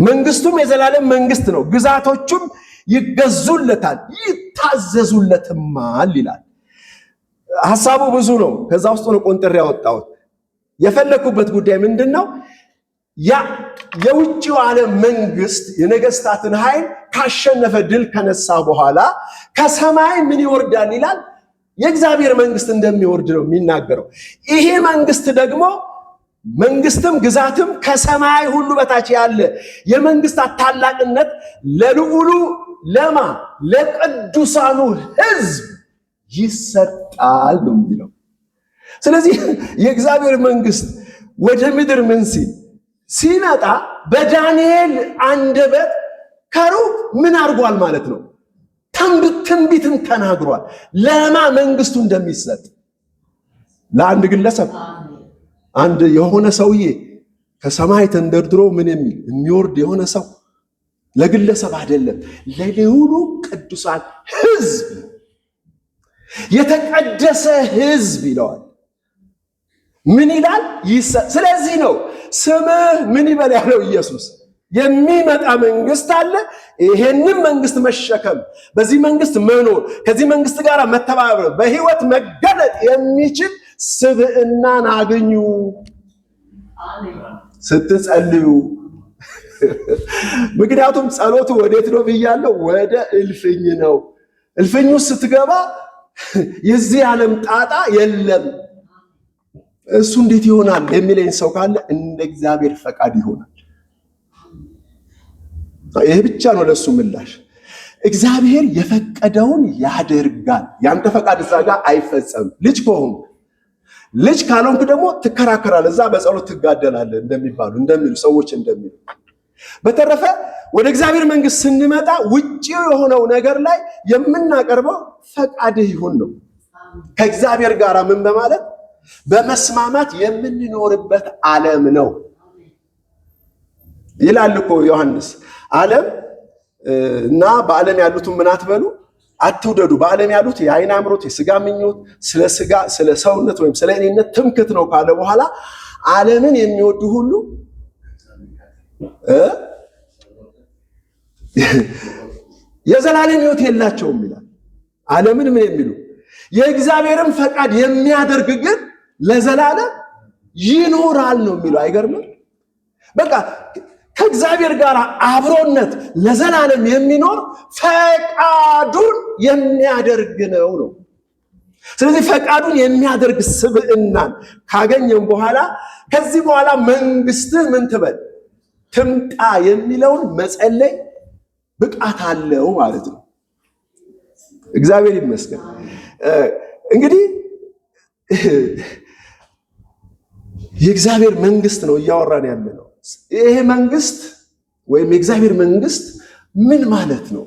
Speaker 1: መንግስቱም የዘላለም መንግስት ነው፣ ግዛቶቹም ይገዙለታል ይታዘዙለትማል ይላል። ሐሳቡ ብዙ ነው። ከዛ ውስጥ ነው ቆንጥሬ ያወጣሁት። የፈለኩበት ጉዳይ ምንድነው? ያ የውጭው ዓለም መንግስት የነገስታትን ኃይል ካሸነፈ ድል ከነሳ በኋላ ከሰማይ ምን ይወርዳል ይላል? የእግዚአብሔር መንግስት እንደሚወርድ ነው የሚናገረው። ይሄ መንግስት ደግሞ መንግስትም ግዛትም ከሰማይ ሁሉ በታች ያለ የመንግስታት ታላቅነት ለልዑሉ ለማ ለቅዱሳኑ ሕዝብ ይሰጣል ነው የሚለው። ስለዚህ የእግዚአብሔር መንግስት ወደ ምድር ምን ሲመጣ በዳንኤል አንደበት ከሩቅ ምን አድርጓል ማለት ነው? ትንቢትን ተናግሯል። ለማ መንግስቱ እንደሚሰጥ ለአንድ ግለሰብ፣ አንድ የሆነ ሰውዬ ከሰማይ ተንደርድሮ ምን የሚወርድ የሆነ ሰው ለግለሰብ አይደለም፣ ለልዑሉ ቅዱሳን ሕዝብ የተቀደሰ ሕዝብ ይለዋል። ምን ይላል? ስለዚህ ነው ስምህ ምን ይበል ያለው ኢየሱስ። የሚመጣ መንግስት አለ። ይሄንን መንግስት መሸከም፣ በዚህ መንግስት መኖር፣ ከዚህ መንግስት ጋር መተባበር፣ በህይወት መገለጥ የሚችል ስብዕናን አግኙ ስትጸልዩ። ምክንያቱም ጸሎቱ ወዴት ነው ብያለሁ? ወደ እልፍኝ ነው። እልፍኙ ስትገባ የዚህ ዓለም ጣጣ የለም። እሱ እንዴት ይሆናል የሚለኝ ሰው ካለ እንደ እግዚአብሔር ፈቃድ ይሆናል። ይሄ ብቻ ነው ለሱ ምላሽ። እግዚአብሔር የፈቀደውን ያደርጋል። ያንተ ፈቃድ እዛ ጋር አይፈጸም። ልጅ ከሆንክ ልጅ ካልሆንክ ደግሞ ትከራከራለህ፣ እዛ በጸሎት ትጋደላለህ እንደሚሉ ሰዎች እንደሚሉ። በተረፈ ወደ እግዚአብሔር መንግስት ስንመጣ ውጪ የሆነው ነገር ላይ የምናቀርበው ፈቃድህ ይሁን ነው። ከእግዚአብሔር ጋር ምን በማለት በመስማማት የምንኖርበት ዓለም ነው ይላል እኮ ዮሐንስ። ዓለም እና በዓለም ያሉትን ምን አትበሉ አትውደዱ። በዓለም ያሉት የዓይን አምሮት፣ የስጋ ምኞት፣ ስለ ሰውነት ወይም ስለ እኔነት ትምክት ነው ካለ በኋላ ዓለምን የሚወዱ ሁሉ የዘላለም ሕይወት የላቸውም ይላል። ዓለምን ምን የሚሉ የእግዚአብሔርን ፈቃድ የሚያደርግ ግን ለዘላለም ይኖራል ነው የሚለው። አይገርምም? በቃ ከእግዚአብሔር ጋር አብሮነት ለዘላለም የሚኖር ፈቃዱን የሚያደርግ ነው። ስለዚህ ፈቃዱን የሚያደርግ ስብዕናን ካገኘን በኋላ ከዚህ በኋላ መንግስትህ ምን ትበል ትምጣ የሚለውን መጸለይ ብቃት አለው ማለት ነው። እግዚአብሔር ይመስገን። እንግዲህ የእግዚአብሔር መንግስት ነው እያወራን ያለ ነው። ይሄ መንግስት ወይም የእግዚአብሔር መንግስት ምን ማለት ነው?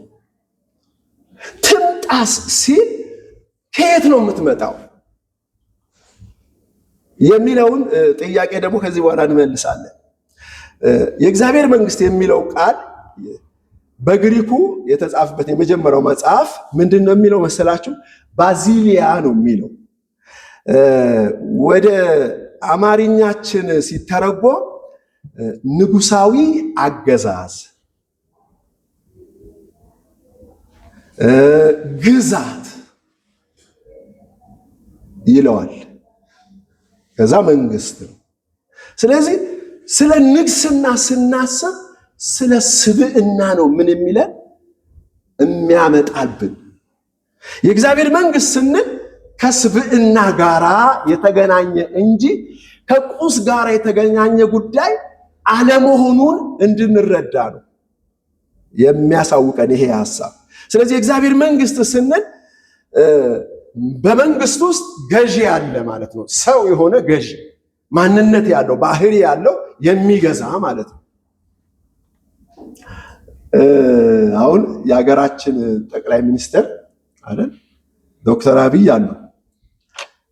Speaker 1: ትምጣስ ሲል ከየት ነው የምትመጣው የሚለውን ጥያቄ ደግሞ ከዚህ በኋላ እንመልሳለን። የእግዚአብሔር መንግስት የሚለው ቃል በግሪኩ የተጻፈበት የመጀመሪያው መጽሐፍ ምንድን ነው የሚለው መሰላችሁ? ባዚሊያ ነው የሚለው። ወደ አማርኛችን ሲተረጎም ንጉሳዊ አገዛዝ፣ ግዛት ይለዋል። ከዛ መንግስት ነው። ስለዚህ ስለ ንግስና ስናስብ ስለ ስብዕና ነው ምን የሚለን የሚያመጣብን። የእግዚአብሔር መንግስት ስንል ከስብዕና ጋራ የተገናኘ እንጂ ከቁስ ጋራ የተገናኘ ጉዳይ አለመሆኑን እንድንረዳ ነው የሚያሳውቀን ይሄ ሐሳብ። ስለዚህ የእግዚአብሔር መንግስት ስንል በመንግስት ውስጥ ገዢ ያለ ማለት ነው። ሰው የሆነ ገዢ፣ ማንነት ያለው፣ ባህሪ ያለው የሚገዛ ማለት ነው። አሁን የሀገራችን ጠቅላይ ሚኒስትር አይደል ዶክተር አብይ አሉ።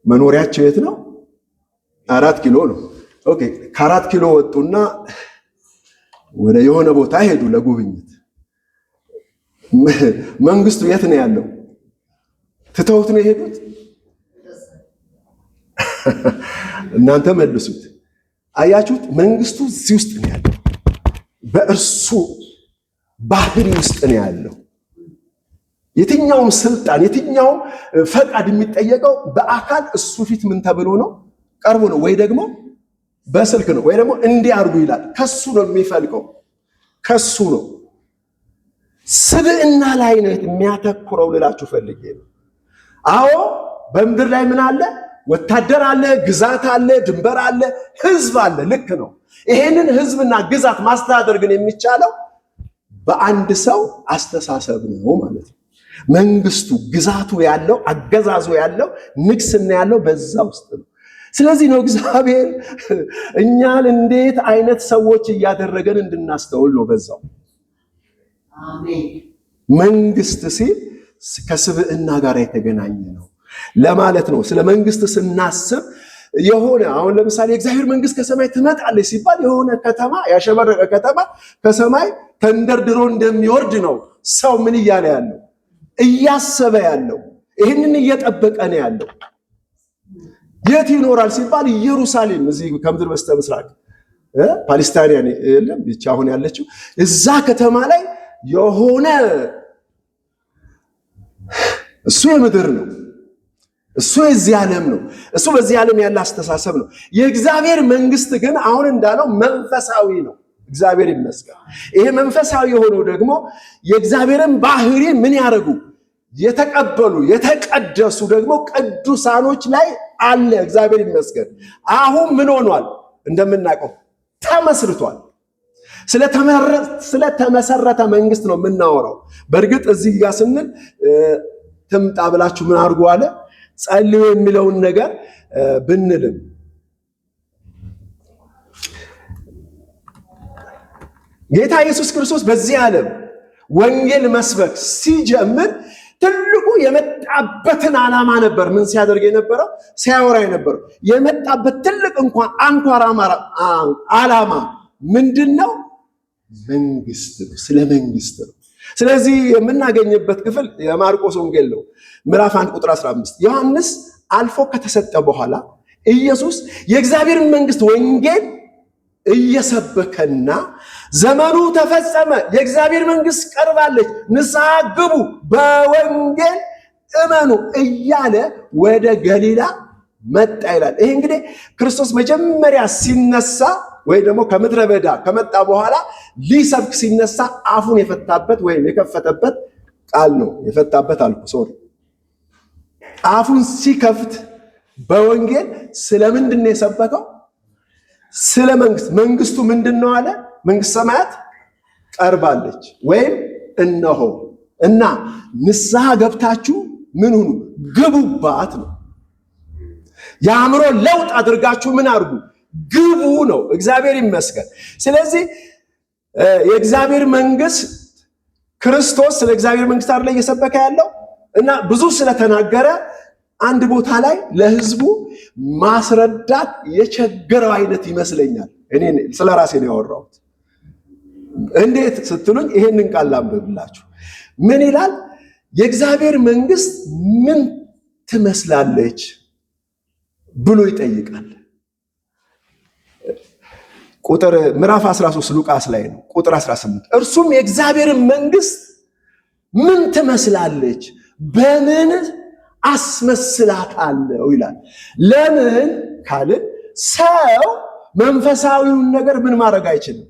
Speaker 1: መኖሪያቸው የት ነው? 4 ኪሎ ነው። ኦኬ፣ ከ4 ኪሎ ወጡና ወደ የሆነ ቦታ ሄዱ ለጉብኝት። መንግስቱ የት ነው ያለው? ትተውት ነው የሄዱት? እናንተ መልሱት። አያችሁት? መንግስቱ እዚህ ውስጥ ነው ያለው፣ በእርሱ ባህሪ ውስጥ ነው ያለው። የትኛውም ስልጣን የትኛውም ፈቃድ የሚጠየቀው በአካል እሱ ፊት ምን ተብሎ ነው? ቀርቦ ነው፣ ወይ ደግሞ በስልክ ነው፣ ወይ ደግሞ እንዲያርጉ ይላል። ከሱ ነው የሚፈልቀው፣ ከሱ ነው። ስብዕና ላይ ነው የሚያተኩረው ልላችሁ ፈልጌ ነው። አዎ በምድር ላይ ምን አለ? ወታደር አለ፣ ግዛት አለ፣ ድንበር አለ፣ ህዝብ አለ። ልክ ነው። ይሄንን ህዝብና ግዛት ማስተዳደር ግን የሚቻለው በአንድ ሰው አስተሳሰብ ነው ማለት ነው። መንግስቱ፣ ግዛቱ ያለው፣ አገዛዙ ያለው፣ ንግስና ያለው በዛ ውስጥ ነው። ስለዚህ ነው እግዚአብሔር እኛን እንዴት አይነት ሰዎች እያደረገን እንድናስተውል ነው በዛው። አሜን። መንግስት ሲል ከስብዕና ጋር የተገናኘ ነው ለማለት ነው። ስለ መንግስት ስናስብ የሆነ አሁን ለምሳሌ እግዚአብሔር መንግስት ከሰማይ ትመጣለች ሲባል የሆነ ከተማ፣ ያሸበረቀ ከተማ ከሰማይ ተንደርድሮ እንደሚወርድ ነው ሰው ምን እያለ ያለው እያሰበ ያለው፣ ይህንን እየጠበቀ ነው ያለው። የት ይኖራል ሲባል ኢየሩሳሌም፣ እዚህ ከምድር በስተ ምስራቅ ፓለስታይን የለም ብቻ አሁን ያለችው እዛ ከተማ ላይ የሆነ እሱ የምድር ነው፣ እሱ የዚህ ዓለም ነው፣ እሱ በዚህ ዓለም ያለ አስተሳሰብ ነው። የእግዚአብሔር መንግስት ግን አሁን እንዳለው መንፈሳዊ ነው። እግዚአብሔር ይመስገን። ይሄ መንፈሳዊ የሆነው ደግሞ የእግዚአብሔርን ባህሪ ምን ያደርጉ የተቀበሉ የተቀደሱ ደግሞ ቅዱሳኖች ላይ አለ። እግዚአብሔር ይመስገን። አሁን ምን ሆኗል? እንደምናውቀው ተመስርቷል። ስለተመሰረተ መንግስት ነው የምናወራው። በእርግጥ እዚህ ጋር ስንል ትምጣ ብላችሁ ምን አድርጉ አለ? ጸልዩ የሚለውን ነገር ብንልም ጌታ ኢየሱስ ክርስቶስ በዚህ ዓለም ወንጌል መስበክ ሲጀምር ትልቁ የመጣበትን ዓላማ ነበር። ምን ሲያደርግ የነበረው? ሲያወራ የነበረው የመጣበት ትልቅ እንኳን አንኳር ዓላማ ምንድነው? መንግስት ነው። ስለ መንግስት ነው። ስለዚህ የምናገኝበት ክፍል የማርቆስ ወንጌል ነው፣ ምዕራፍ 1 ቁጥር 15። ዮሐንስ አልፎ ከተሰጠ በኋላ ኢየሱስ የእግዚአብሔርን መንግስት ወንጌል እየሰበከና ዘመኑ ተፈጸመ፣ የእግዚአብሔር መንግስት ቀርባለች፣ ንስሐ ግቡ፣ በወንጌል እመኑ እያለ ወደ ገሊላ መጣ ይላል። ይሄ እንግዲህ ክርስቶስ መጀመሪያ ሲነሳ ወይ ደግሞ ከምድረ በዳ ከመጣ በኋላ ሊሰብክ ሲነሳ አፉን የፈታበት ወይም የከፈተበት ቃል ነው። የፈታበት አልኩ፣ ሶሪ። አፉን ሲከፍት በወንጌል ስለምንድን ነው የሰበከው? ስለ መንግስት። መንግስቱ ምንድን ነው አለ? መንግስት ሰማያት ቀርባለች ወይም እነሆ እና ንስሐ ገብታችሁ ምን ሁኑ? ግቡባት ነው። የአእምሮ ለውጥ አድርጋችሁ ምን አድርጉ? ግቡ ነው። እግዚአብሔር ይመስገን። ስለዚህ የእግዚአብሔር መንግስት ክርስቶስ ስለ እግዚአብሔር መንግስት አይደል እየሰበከ ያለው እና ብዙ ስለተናገረ አንድ ቦታ ላይ ለህዝቡ ማስረዳት የቸገረው አይነት ይመስለኛል። እኔ ስለ ራሴ ነው ያወራሁት። እንዴት ስትሉኝ ይሄንን ቃል ላንብብላችሁ። ምን ይላል? የእግዚአብሔር መንግስት ምን ትመስላለች ብሎ ይጠይቃል። ቁጥር ምዕራፍ 13 ሉቃስ ላይ ነው። ቁጥር 18 እርሱም የእግዚአብሔርን መንግስት ምን ትመስላለች? በምን አስመስላታለሁ ይላል። ለምን ካልን ሰው መንፈሳዊውን ነገር ምን ማድረግ አይችልም፣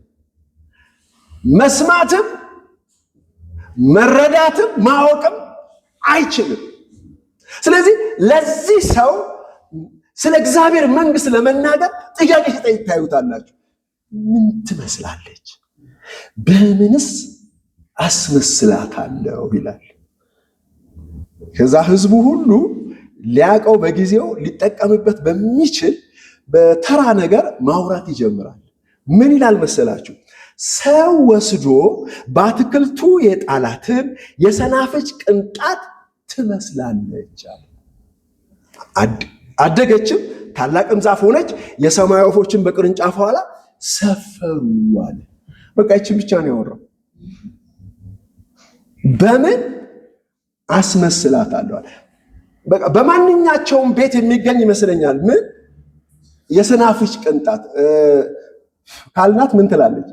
Speaker 1: መስማትም መረዳትም ማወቅም አይችልም። ስለዚህ ለዚህ ሰው ስለ እግዚአብሔር መንግስት ለመናገር ጥያቄ ሲጠይቅ ታዩታላችሁ። ምን ትመስላለች? በምንስ አስመስላታለሁ ይላል። ከዛ ህዝቡ ሁሉ ሊያቀው በጊዜው ሊጠቀምበት በሚችል በተራ ነገር ማውራት ይጀምራል። ምን ይላል መሰላችሁ? ሰው ወስዶ በአትክልቱ የጣላትን የሰናፍጭ ቅንጣት ትመስላለች። አደገችም፣ ታላቅም ዛፍ ሆነች፣ የሰማይ ወፎችን በቅርንጫፏ ኋላ ሰፈሩ አለ። በቃ ይህችን ብቻ ነው ያወራው። በምን አስመስላታለሁ? በቃ በማንኛቸውም ቤት የሚገኝ ይመስለኛል። ምን የሰናፍጭ ቅንጣት ካልናት ምን ትላለች?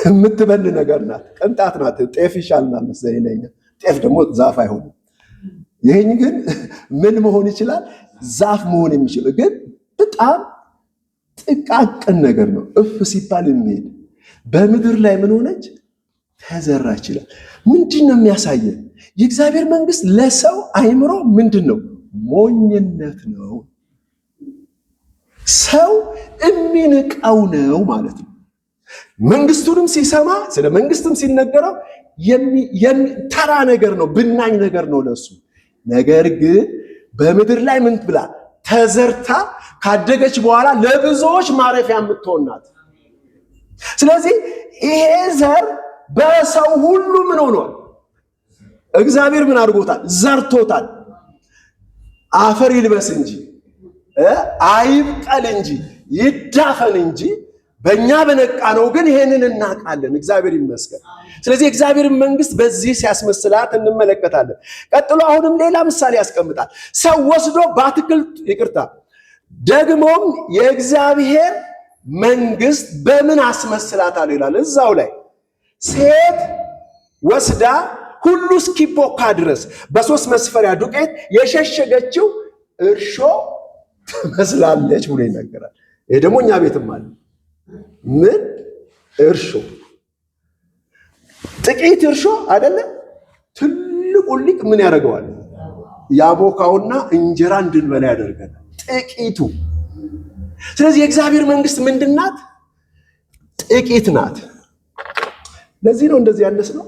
Speaker 1: የምትበል ነገር ናት፣ ቅንጣት ናት። ጤፍ ይሻልናል መሰለኝ። ጤፍ ደግሞ ዛፍ አይሆንም። ይሄን ግን ምን መሆን ይችላል? ዛፍ መሆን የሚችል ግን በጣም ጥቃቅን ነገር ነው። እፍ ሲባል የሚሄድ በምድር ላይ ምን ሆነች? ተዘራች ይላል። ምንድን ነው የሚያሳየን? የእግዚአብሔር መንግስት ለሰው አይምሮ ምንድን ነው? ሞኝነት ነው። ሰው የሚንቀው ነው ማለት ነው። መንግስቱንም ሲሰማ ስለ መንግስትም ሲነገረው ተራ ነገር ነው፣ ብናኝ ነገር ነው ለሱ። ነገር ግን በምድር ላይ ምን ብላ ተዘርታ ካደገች በኋላ ለብዙዎች ማረፊያ የምትሆን ናት። ስለዚህ ይሄ ዘር በሰው ሁሉ ምን ሆኗል? እግዚአብሔር ምን አድርጎታል? ዘርቶታል። አፈር ይልበስ እንጂ አይብቀል እንጂ ይዳፈን እንጂ በእኛ በነቃ ነው ግን ይሄንን እናውቃለን። እግዚአብሔር ይመስገን። ስለዚህ እግዚአብሔር መንግስት በዚህ ሲያስመስላት እንመለከታለን። ቀጥሎ አሁንም ሌላ ምሳሌ ያስቀምጣል። ሰው ወስዶ በአትክልት ደግሞም የእግዚአብሔር መንግስት በምን አስመስላታል ይላል። እዛው ላይ ሴት ወስዳ ሁሉ እስኪቦካ ድረስ በ3 መስፈሪያ ዱቄት የሸሸገችው እርሾ ትመስላለች ብሎ ይነገራል። ይሄ ደግሞ እኛ ቤትም አለ። ምን እርሾ? ጥቂት እርሾ አይደለ? ትልቁ ሊቅ ምን ያደርገዋል? ያቦካውና እንጀራ እንድንበላ ያደርገናል። ጥቂቱ። ስለዚህ የእግዚአብሔር መንግስት ምንድናት? ጥቂት ናት። ለዚህ ነው እንደዚህ ያነስ ነው።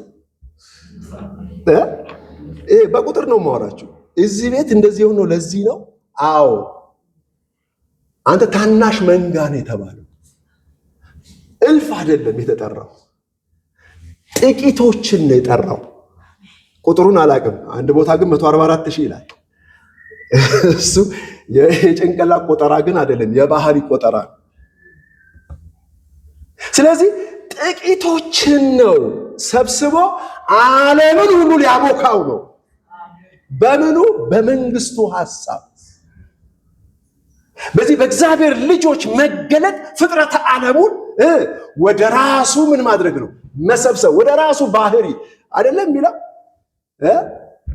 Speaker 1: በቁጥር ነው የማወራችሁ። እዚህ ቤት እንደዚህ ሆኖ ለዚህ ነው። አዎ አንተ ታናሽ መንጋ ነው የተባለው። እልፍ አይደለም የተጠራው፣ ጥቂቶችን ነው የጠራው። ቁጥሩን አላውቅም። አንድ ቦታ ግን 144,000 ይላል። እሱ የጭንቅላት ቆጠራ ግን አይደለም፣ የባህሪ ቆጠራ ነው። ስለዚህ ጥቂቶችን ነው ሰብስቦ ዓለምን ሁሉ ሊያቦካው ነው። በምኑ? በመንግስቱ ሐሳብ። በዚህ በእግዚአብሔር ልጆች መገለጥ ፍጥረተ ዓለሙን ወደ ራሱ ምን ማድረግ ነው? መሰብሰብ። ወደ ራሱ ባህሪ አይደለም የሚለው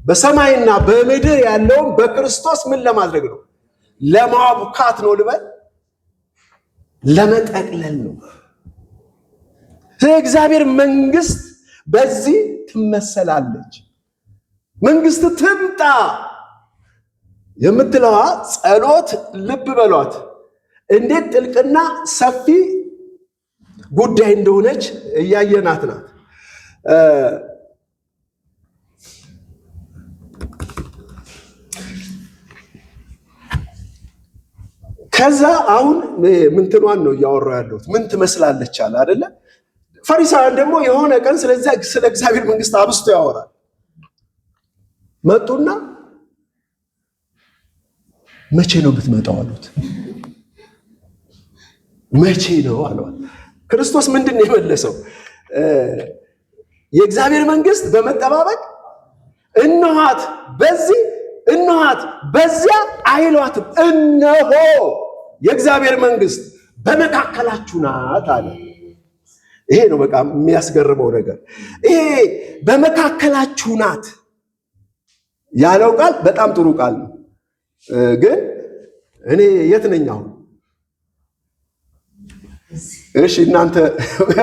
Speaker 1: በሰማይና በምድር ያለውን በክርስቶስ ምን ለማድረግ ነው? ለማቡካት ነው ልበል፣ ለመጠቅለል ነው። የእግዚአብሔር መንግስት በዚህ ትመሰላለች። መንግስት ትምጣ የምትለዋ ጸሎት ልብ በሏት እንዴት ጥልቅና ሰፊ ጉዳይ እንደሆነች እያየናት ናት። ከዛ አሁን ምንትኗን ነው እያወራው ያለሁት። ምን ትመስላለች አለ አይደለ? ፈሪሳውያን ደግሞ የሆነ ቀን ስለ እግዚአብሔር መንግስት አብስቶ ያወራል። መጡና መቼ ነው የምትመጣው አሉት። መቼ ነው አለዋል። ክርስቶስ ምንድን ነው የመለሰው? የእግዚአብሔር መንግስት በመጠባበቅ እነኋት በዚህ እነኋት በዚያ አይሏትም። እነሆ የእግዚአብሔር መንግስት በመካከላችሁ ናት አለ። ይሄ ነው በቃ የሚያስገርመው ነገር። ይሄ በመካከላችሁ ናት ያለው ቃል በጣም ጥሩ ቃል ነው። ግን እኔ የት ነኝ አሁን? እሺ እናንተ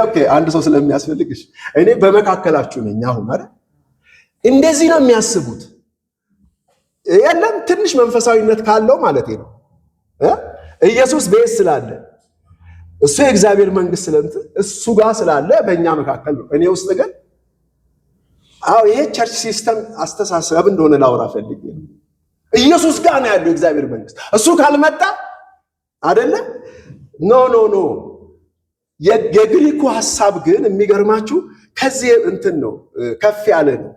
Speaker 1: ኦኬ፣ አንድ ሰው ስለሚያስፈልግሽ እኔ በመካከላችሁ ነኝ አሁን አይደል? እንደዚህ ነው የሚያስቡት። የለም ትንሽ መንፈሳዊነት ካለው ማለት ነው። ኢየሱስ ቤት ስላለ እሱ የእግዚአብሔር መንግስት ስለንት እሱ ጋር ስላለ በእኛ መካከል ነው። እኔ ውስጥ ግን ይሄ ቸርች ሲስተም አስተሳሰብ እንደሆነ ላውራ ፈልጌ ነው። ኢየሱስ ጋር ነው ያለው የእግዚአብሔር መንግስት። እሱ ካልመጣ አይደለ? ኖ የግሪኩ ሐሳብ ግን የሚገርማችሁ ከዚህ እንትን ነው፣ ከፍ ያለ ነው።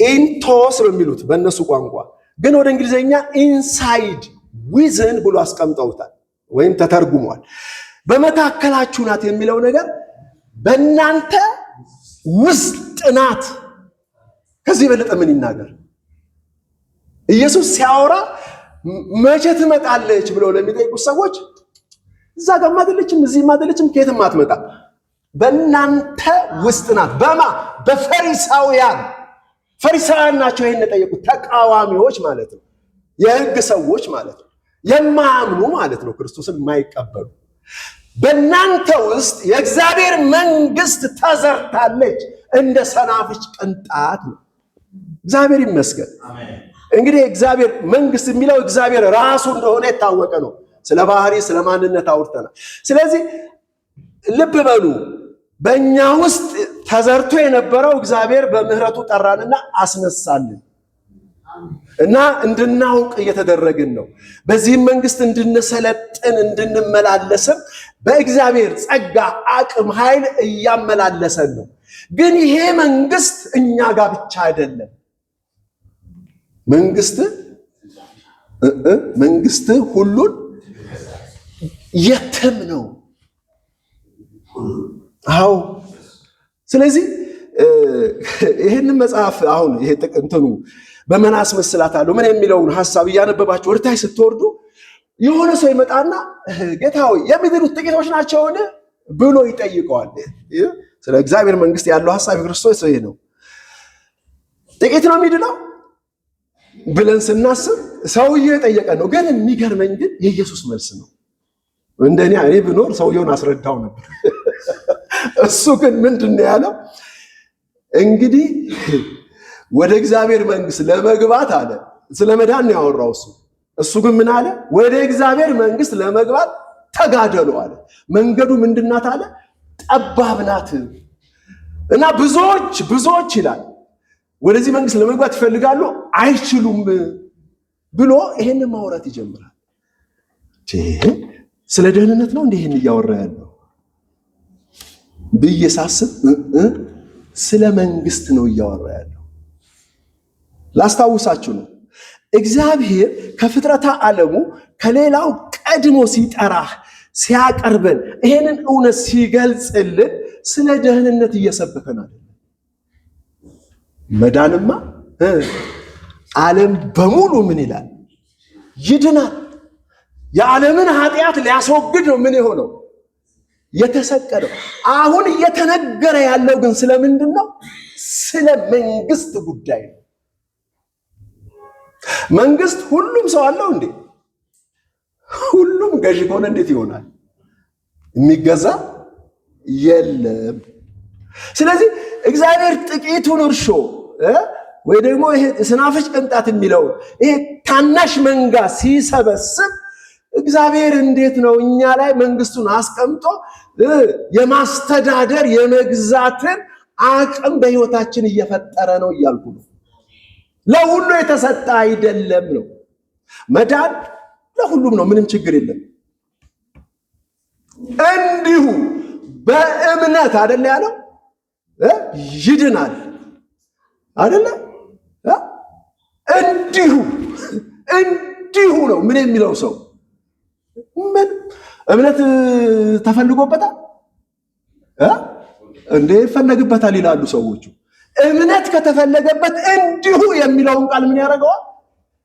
Speaker 1: ኢንቶስ ነው የሚሉት በእነሱ ቋንቋ፣ ግን ወደ እንግሊዘኛ ኢንሳይድ ዊዝን ብሎ አስቀምጠውታል ወይም ተተርጉሟል። በመካከላችሁ ናት የሚለው ነገር በእናንተ ውስጥ ናት። ከዚህ በለጠ ምን ይናገር? ኢየሱስ ሲያወራ መቼ ትመጣለች ብለው ለሚጠይቁት ሰዎች እዛ ጋር ማደለችም እዚህ ማደለችም ከየትም አትመጣም፣ በእናንተ ውስጥ ናት። በማ በፈሪሳውያን ናቸው ይሄን የጠየቁት፣ ተቃዋሚዎች ማለት ነው፣ የሕግ ሰዎች ማለት ነው፣ የማያምኑ ማለት ነው፣ ክርስቶስን የማይቀበሉ። በእናንተ ውስጥ የእግዚአብሔር መንግስት ተዘርታለች እንደ ሰናፍጭ ቅንጣት ነው። እግዚአብሔር ይመስገን። እንግዲህ እግዚአብሔር መንግስት የሚለው እግዚአብሔር ራሱ እንደሆነ የታወቀ ነው። ስለ ባህሪ ስለ ማንነት አውርተናል። ስለዚህ ልብ በሉ፣ በእኛ ውስጥ ተዘርቶ የነበረው እግዚአብሔር በምህረቱ ጠራንና አስነሳልን እና እንድናውቅ እየተደረግን ነው። በዚህም መንግስት እንድንሰለጥን እንድንመላለስም በእግዚአብሔር ጸጋ አቅም ኃይል እያመላለሰን ነው። ግን ይሄ መንግስት እኛ ጋር ብቻ አይደለም። መንግስት ሁሉን የትም ነው። አዎ። ስለዚህ ይህንን መጽሐፍ አሁን ይሄ እንትኑ በምን አስመስላታለሁ ምን የሚለውን ሐሳብ እያነበባችሁ ወደታች ስትወርዱ የሆነ ሰው ይመጣና ጌታ ሆይ የሚድኑት ጥቂቶች ናቸውን ብሎ ይጠይቀዋል። ስለ እግዚአብሔር መንግስት ያለው ሐሳብ ክርስቶስ ይሄ ነው። ጥቂት ነው የሚድነው ብለን ስናስብ ሰውየው የጠየቀ ነው። ግን የሚገርመኝ ግን የኢየሱስ መልስ ነው። እንደኔ እኔ ብኖር ሰውየውን አስረዳው ነበር። እሱ ግን ምንድነው ያለው? እንግዲህ ወደ እግዚአብሔር መንግስት ለመግባት አለ፣ ስለ መዳን ነው ያወራው እሱ። እሱ ግን ምን አለ? ወደ እግዚአብሔር መንግስት ለመግባት ተጋደሉ አለ። መንገዱ ምንድናት አለ? ጠባብ ናት እና ብዙዎች ይላል ወደዚህ መንግስት ለመግባት ይፈልጋሉ አይችሉም ብሎ ይሄን ማውራት ይጀምራል። ስለ ደህንነት ነው እንዴ ይሄን እያወራ ያለው ብዬ ሳስብ ስለ መንግስት ነው እያወራ ያለው። ላስታውሳችሁ ነው እግዚአብሔር ከፍጥረታ ዓለሙ ከሌላው ቀድሞ ሲጠራህ ሲያቀርበን ይሄንን እውነት ሲገልጽልን ስለ ደህንነት እየሰበከን አይደለም። መዳንማ ዓለም በሙሉ ምን ይላል? ይድናል። የዓለምን ኃጢአት ሊያስወግድ ነው ምን የሆነው የተሰቀለው። አሁን እየተነገረ ያለው ግን ስለምንድን ነው? ስለ መንግስት ጉዳይ ነው። መንግስት ሁሉም ሰው አለው እንዴ? ሁሉም ገዢ ከሆነ እንዴት ይሆናል? የሚገዛ የለም። ስለዚህ እግዚአብሔር ጥቂቱን እርሾ ወይ ደግሞ ይሄ ስናፍጭ ቅንጣት የሚለው ይሄ ታናሽ መንጋ ሲሰበስብ እግዚአብሔር እንዴት ነው እኛ ላይ መንግስቱን አስቀምጦ የማስተዳደር የመግዛትን አቅም በህይወታችን እየፈጠረ ነው እያልኩ ነው። ለሁሉ የተሰጠ አይደለም ነው። መዳን ለሁሉም ነው፣ ምንም ችግር የለም። እንዲሁ በእምነት አይደለ ያለው ይድናል አይደለ? እንዲሁ ነው ምን የሚለው ሰው ምን እምነት ተፈልጎበታል እንዴ? ይፈለግበታል ይላሉ ሰዎቹ። እምነት ከተፈለገበት እንዲሁ የሚለውን ቃል ምን ያደርገዋል?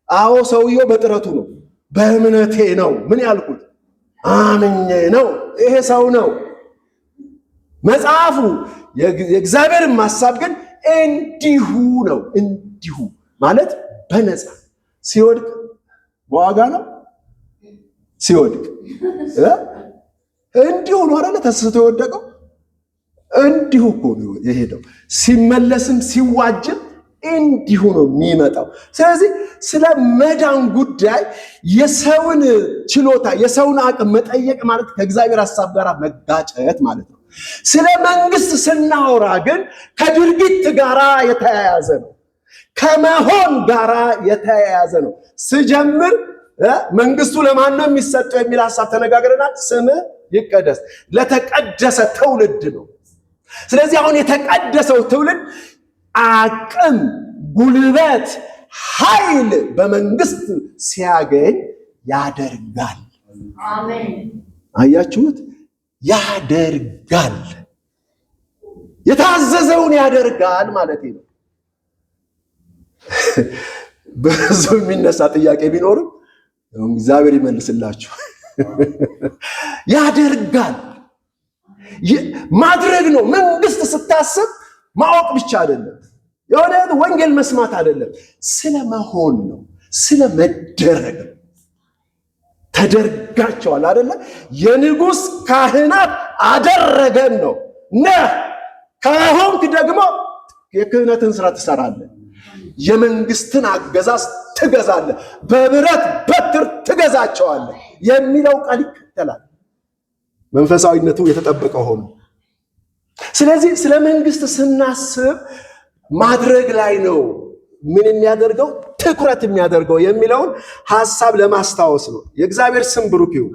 Speaker 1: አዎ ሰውየው በጥረቱ ነው፣ በእምነቴ ነው ምን ያልኩት አምኜ ነው። ይሄ ሰው ነው። መጽሐፉ የእግዚአብሔርን ሐሳብ ግን እንዲሁ ነው። እንዲሁ ማለት በነፃ ሲወድቅ በዋጋ ነው። ሲወድቅ እንዲሁ ነው አይደል? ተስቶ የወደቀው እንዲሁ እኮ ነው የሄደው። ሲመለስም ሲዋጅም እንዲሁ ነው የሚመጣው። ስለዚህ ስለ መዳን ጉዳይ የሰውን ችሎታ የሰውን አቅም መጠየቅ ማለት ከእግዚአብሔር ሐሳብ ጋር መጋጨት ማለት ነው። ስለ መንግስት ስናወራ ግን ከድርጊት ጋር የተያያዘ ነው። ከመሆን ጋር የተያያዘ ነው። ስጀምር መንግስቱ ለማን ነው የሚሰጠው የሚል ሐሳብ ተነጋግረናል። ስምህ ይቀደስ ለተቀደሰ ትውልድ ነው። ስለዚህ አሁን የተቀደሰው ትውልድ አቅም፣ ጉልበት፣ ኃይል በመንግስት ሲያገኝ ያደርጋል። አሜን። አያችሁት? ያደርጋል። የታዘዘውን ያደርጋል ማለት ነው። ብዙ የሚነሳ ጥያቄ ቢኖርም እግዚአብሔር ይመልስላችሁ። ያደርጋል ማድረግ ነው። መንግስት ስታስብ ማወቅ ብቻ አይደለም፣ የሆነ ወንጌል መስማት አይደለም፣ ስለ መሆን ነው፣ ስለ መደረግ ነው። ተደርጋቸዋል አይደለ? የንጉሥ ካህናት አደረገን ነው። ነህ ከሆንክ ደግሞ የክህነትን ስራ ትሰራለህ። የመንግስትን አገዛዝ ትገዛለህ፣ በብረት በትር ትገዛቸዋለህ የሚለው ቃል ይከተላል። መንፈሳዊነቱ የተጠበቀ ሆኖ ስለዚህ ስለ መንግስት ስናስብ ማድረግ ላይ ነው ምን የሚያደርገው ትኩረት የሚያደርገው የሚለውን ሐሳብ ለማስታወስ ነው። የእግዚአብሔር ስም ብሩክ ይሁን።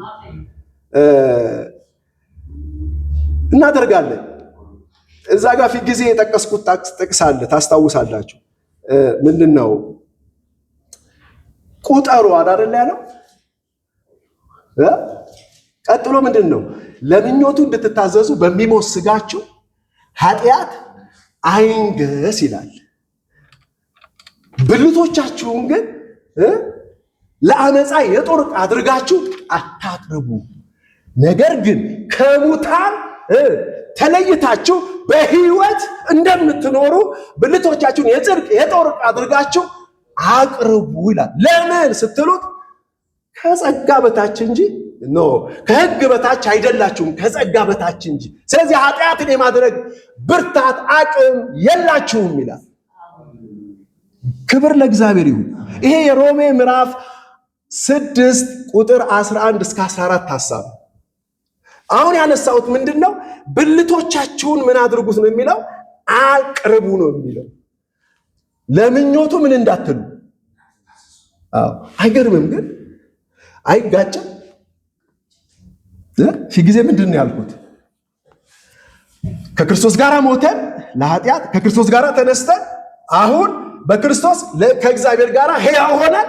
Speaker 1: እናደርጋለን። እዛ ጋር ፊት ጊዜ የጠቀስኩት ጥቅስ አለ፣ ታስታውሳላችሁ። ምንድነው? ቁጠሩ አይደል ያለው? ቀጥሎ ምንድነው? ለምኞቱ እንድትታዘዙ በሚሞት ስጋችሁ ኃጢአት አይንገስ ይላል። ብልቶቻችሁን ግን ለአመፃ የጦር ዕቃ አድርጋችሁ አታቅርቡ፣ ነገር ግን ከሙታን ተለይታችሁ በሕይወት እንደምትኖሩ ብልቶቻችሁን የጽድቅ የጦር ዕቃ አድርጋችሁ አቅርቡ ይላል። ለምን ስትሉት ከጸጋ በታች እንጂ ከሕግ በታች አይደላችሁም፣ ከጸጋ በታች እንጂ። ስለዚህ ኃጢአትን የማድረግ ብርታት አቅም የላችሁም ይላል። ክብር ለእግዚአብሔር ይሁን። ይሄ የሮሜ ምዕራፍ 6 ቁጥር 11 እስከ 14 ሐሳብ። አሁን ያነሳሁት ምንድነው? ብልቶቻችሁን ምን አድርጉት ነው የሚለው? አቅርቡ ነው የሚለው። ለምኞቱ ምን እንዳትሉ። አይገርምም? ግን አይጋጭም? ፊት ጊዜ ምንድን ያልኩት? ከክርስቶስ ጋር ሞተን ለኃጢአት ከክርስቶስ ጋር ተነስተን አሁን በክርስቶስ ከእግዚአብሔር ጋር ሕያው ሆነን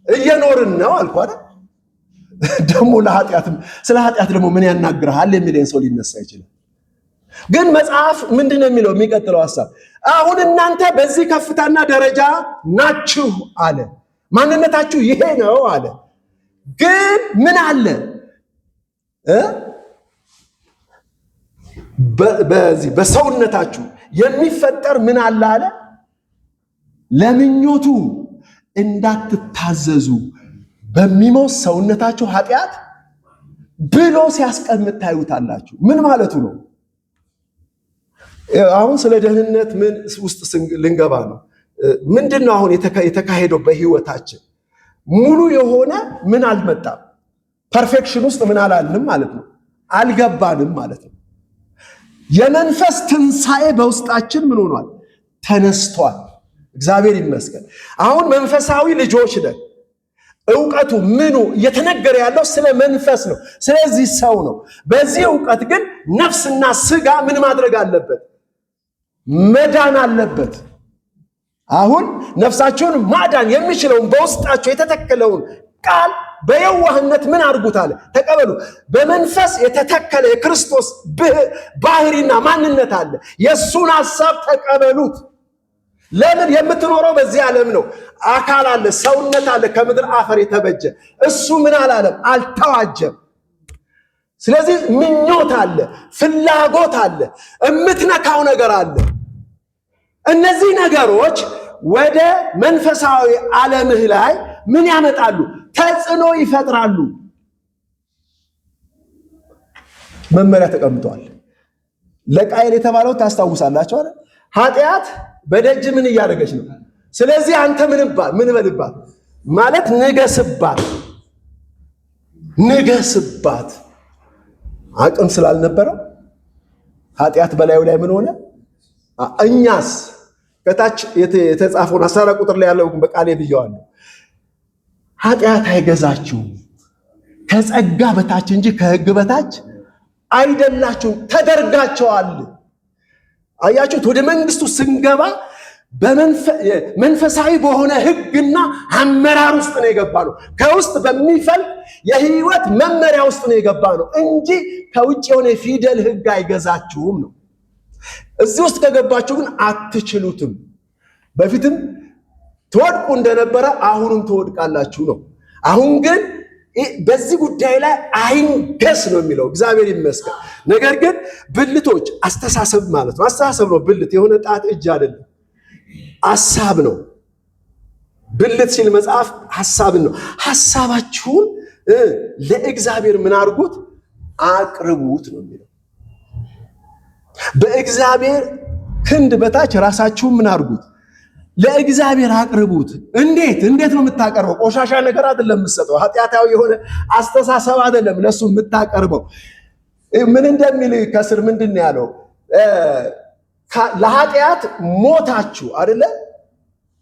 Speaker 1: እየኖርን ነው አልኩ አይደል? ደግሞ ለኃጢአትም ስለ ኃጢአት ደግሞ ምን ያናግርሃል የሚለኝ ሰው ሊነሳ ይችላል። ግን መጽሐፍ ምንድን ነው የሚለው? የሚቀጥለው ሐሳብ አሁን እናንተ በዚህ ከፍታና ደረጃ ናችሁ አለ። ማንነታችሁ ይሄ ነው አለ። ግን ምን አለ? በዚህ በሰውነታችሁ የሚፈጠር ምን አለ አለ? ለምኞቱ እንዳትታዘዙ በሚሞት ሰውነታችሁ ኃጢአት ብሎ ሲያስቀምጥ ታዩታላችሁ። ምን ማለቱ ነው? አሁን ስለ ደህንነት ምን ውስጥ ልንገባ ነው። ምንድነው አሁን የተካሄደው በህይወታችን? ሙሉ የሆነ ምን አልመጣም፣ ፐርፌክሽን ውስጥ ምን አላልንም ማለት ነው፣ አልገባንም ማለት ነው። የመንፈስ ትንሣኤ በውስጣችን ምን ሆኗል? ተነስቷል። እግዚአብሔር ይመስገን። አሁን መንፈሳዊ ልጆች ነን። ዕውቀቱ ምኑ እየተነገረ ያለው ስለ መንፈስ ነው፣ ስለዚህ ሰው ነው። በዚህ ዕውቀት ግን ነፍስና ስጋ ምን ማድረግ አለበት? መዳን አለበት። አሁን ነፍሳችሁን ማዳን የሚችለውን በውስጣችሁ የተተከለውን ቃል በየዋህነት ምን አድርጉት አለ? ተቀበሉ። በመንፈስ የተተከለ የክርስቶስ ባህሪና ማንነት አለ። የእሱን ሐሳብ ተቀበሉት። ለምን? የምትኖረው በዚህ ዓለም ነው። አካል አለ፣ ሰውነት አለ፣ ከምድር አፈር የተበጀ እሱ ምን አላለም? አልተዋጀም። ስለዚህ ምኞት አለ፣ ፍላጎት አለ፣ እምትነካው ነገር አለ። እነዚህ ነገሮች ወደ መንፈሳዊ ዓለምህ ላይ ምን ያመጣሉ? ተጽዕኖ ይፈጥራሉ። መመሪያ ተቀምጧል። ለቃየል የተባለው ታስታውሳላችሁ አይደል? ኃጢአት በደጅ ምን እያደረገች ነው? ስለዚህ አንተ ምን በልባት ማለት ንገስባት። አቅም ስላልነበረው ኃጢአት በላዩ ላይ ምን ሆነ? እኛስ ከታች የተጻፈውን 14 ቁጥር ላይ ያለው በቃሌ ብየዋለሁ። ኃጢአት አይገዛችሁም፣ ከጸጋ በታች እንጂ ከሕግ በታች አይደላችሁም ተደርጋቸዋል። አያችሁት? ወደ መንግስቱ ስንገባ መንፈሳዊ በሆነ ሕግና አመራር ውስጥ ነው የገባ ነው። ከውስጥ በሚፈልቅ የህይወት መመሪያ ውስጥ ነው የገባ ነው እንጂ ከውጭ የሆነ ፊደል ሕግ አይገዛችሁም ነው። እዚህ ውስጥ ከገባችሁ ግን አትችሉትም። በፊትም ትወድቁ እንደነበረ አሁንም ትወድቃላችሁ ነው። አሁን ግን በዚህ ጉዳይ ላይ አይንገስ ነው የሚለው። እግዚአብሔር ይመስገን። ነገር ግን ብልቶች አስተሳሰብ ማለት ነው። አስተሳሰብ ነው ብልት፣ የሆነ ጣት እጅ አይደለም፣ ሐሳብ ነው። ብልት ሲል መጽሐፍ ሐሳብን ነው። ሐሳባችሁን ለእግዚአብሔር ምን አድርጉት? አቅርቡት ነው የሚለው። በእግዚአብሔር ክንድ በታች ራሳችሁን ምን አድርጉት? ለእግዚአብሔር አቅርቡት። እንዴት ነው የምታቀርበው? ቆሻሻ ነገር አይደለም የምትሰጠው። ኃጢአታዊ የሆነ አስተሳሰብ አይደለም ለሱ የምታቀርበው። ምን እንደሚል ከስር ምንድን ነው ያለው? ለኃጢአት ሞታችሁ አይደለ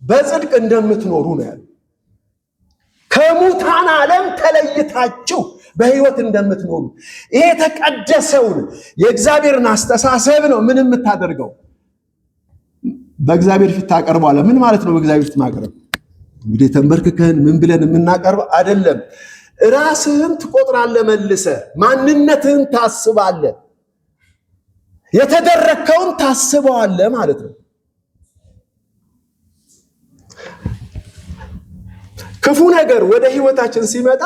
Speaker 1: በጽድቅ እንደምትኖሩ ነው ያለው። ከሙታን ዓለም ተለይታችሁ በህይወት እንደምትኖሩ። ይሄ የተቀደሰውን የእግዚአብሔርን አስተሳሰብ ነው ምን የምታደርገው? በእግዚአብሔር ፊት ታቀርባለህ። ምን ማለት ነው በእግዚአብሔር ፊት ማቅረብ? እንግዲህ ተንበርክከን ምን ብለን የምናቀርበው አይደለም። ራስህን ትቆጥራለህ፣ መልሰህ ማንነትህን ታስባለህ፣ የተደረከውን ታስበዋለህ ማለት ነው። ክፉ ነገር ወደ ህይወታችን ሲመጣ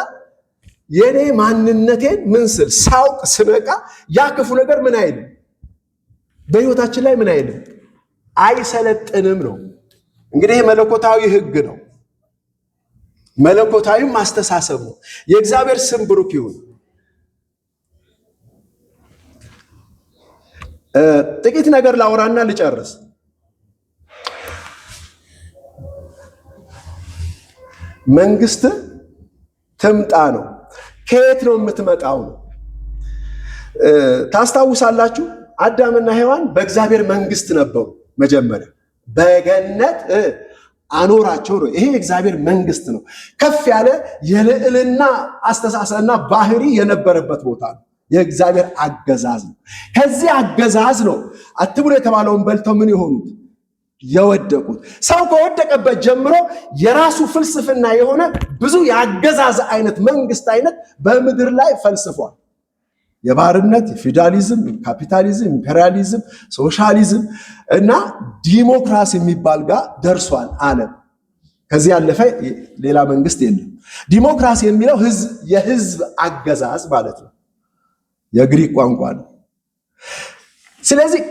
Speaker 1: የኔ ማንነቴን ምን ስል ሳውቅ ስነቃ ያ ክፉ ነገር ምን አይልም በህይወታችን ላይ ምን አይልም አይሰለጥንም ነው። እንግዲህ መለኮታዊ ህግ ነው፣ መለኮታዊም አስተሳሰብ ነው። የእግዚአብሔር ስም ብሩክ ይሁን። ጥቂት ነገር ላውራና ልጨርስ። መንግስት ትምጣ ነው። ከየት ነው የምትመጣው ነው? ታስታውሳላችሁ? አዳምና ሔዋን በእግዚአብሔር መንግስት ነበሩ። መጀመሪያ በገነት አኖራቸው ነው። ይሄ የእግዚአብሔር መንግስት ነው። ከፍ ያለ የልዕልና አስተሳሰብና ባህሪ የነበረበት ቦታ ነው። የእግዚአብሔር አገዛዝ ነው። ከዚህ አገዛዝ ነው አትብሉ የተባለውን በልተው ምን የሆኑት የወደቁት። ሰው ከወደቀበት ጀምሮ የራሱ ፍልስፍና የሆነ ብዙ የአገዛዝ አይነት መንግስት አይነት በምድር ላይ ፈልስፏል። የባርነት፣ የፊውዳሊዝም፣ ካፒታሊዝም፣ ኢምፔሪያሊዝም፣ ሶሻሊዝም እና ዲሞክራሲ የሚባል ጋር ደርሷል ዓለም። ከዚህ ያለፈ ሌላ መንግስት የለም። ዲሞክራሲ የሚለው የህዝብ አገዛዝ ማለት ነው። የግሪክ ቋንቋ ነው። ስለዚህ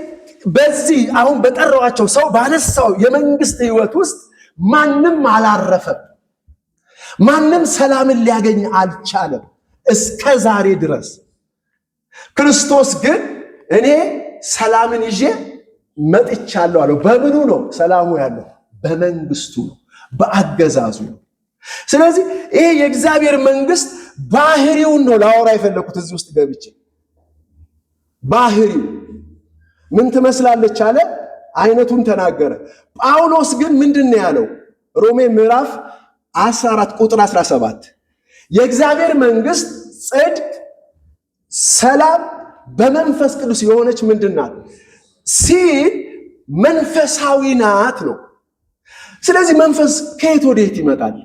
Speaker 1: በዚህ አሁን በጠራዋቸው ሰው ባነሳው የመንግስት ህይወት ውስጥ ማንም አላረፈም። ማንም ሰላምን ሊያገኝ አልቻለም እስከ ዛሬ ድረስ። ክርስቶስ ግን እኔ ሰላምን ይዤ መጥቻለሁ አለው። በምኑ ነው ሰላሙ ያለው? በመንግስቱ ነው፣ በአገዛዙ ነው። ስለዚህ ይሄ የእግዚአብሔር መንግስት ባህሪውን ነው ላወራ የፈለኩት እዚህ ውስጥ ገብቼ። ባህሪው ምን ትመስላለች አለ፣ አይነቱን ተናገረ። ጳውሎስ ግን ምንድን ነው ያለው? ሮሜ ምዕራፍ 14 ቁጥር 17 የእግዚአብሔር መንግስት ጽድቅ፣ ሰላም በመንፈስ ቅዱስ የሆነች ምንድን ናት ሲል መንፈሳዊ ናት ነው። ስለዚህ መንፈስ ከየት ወዴት ይመጣል?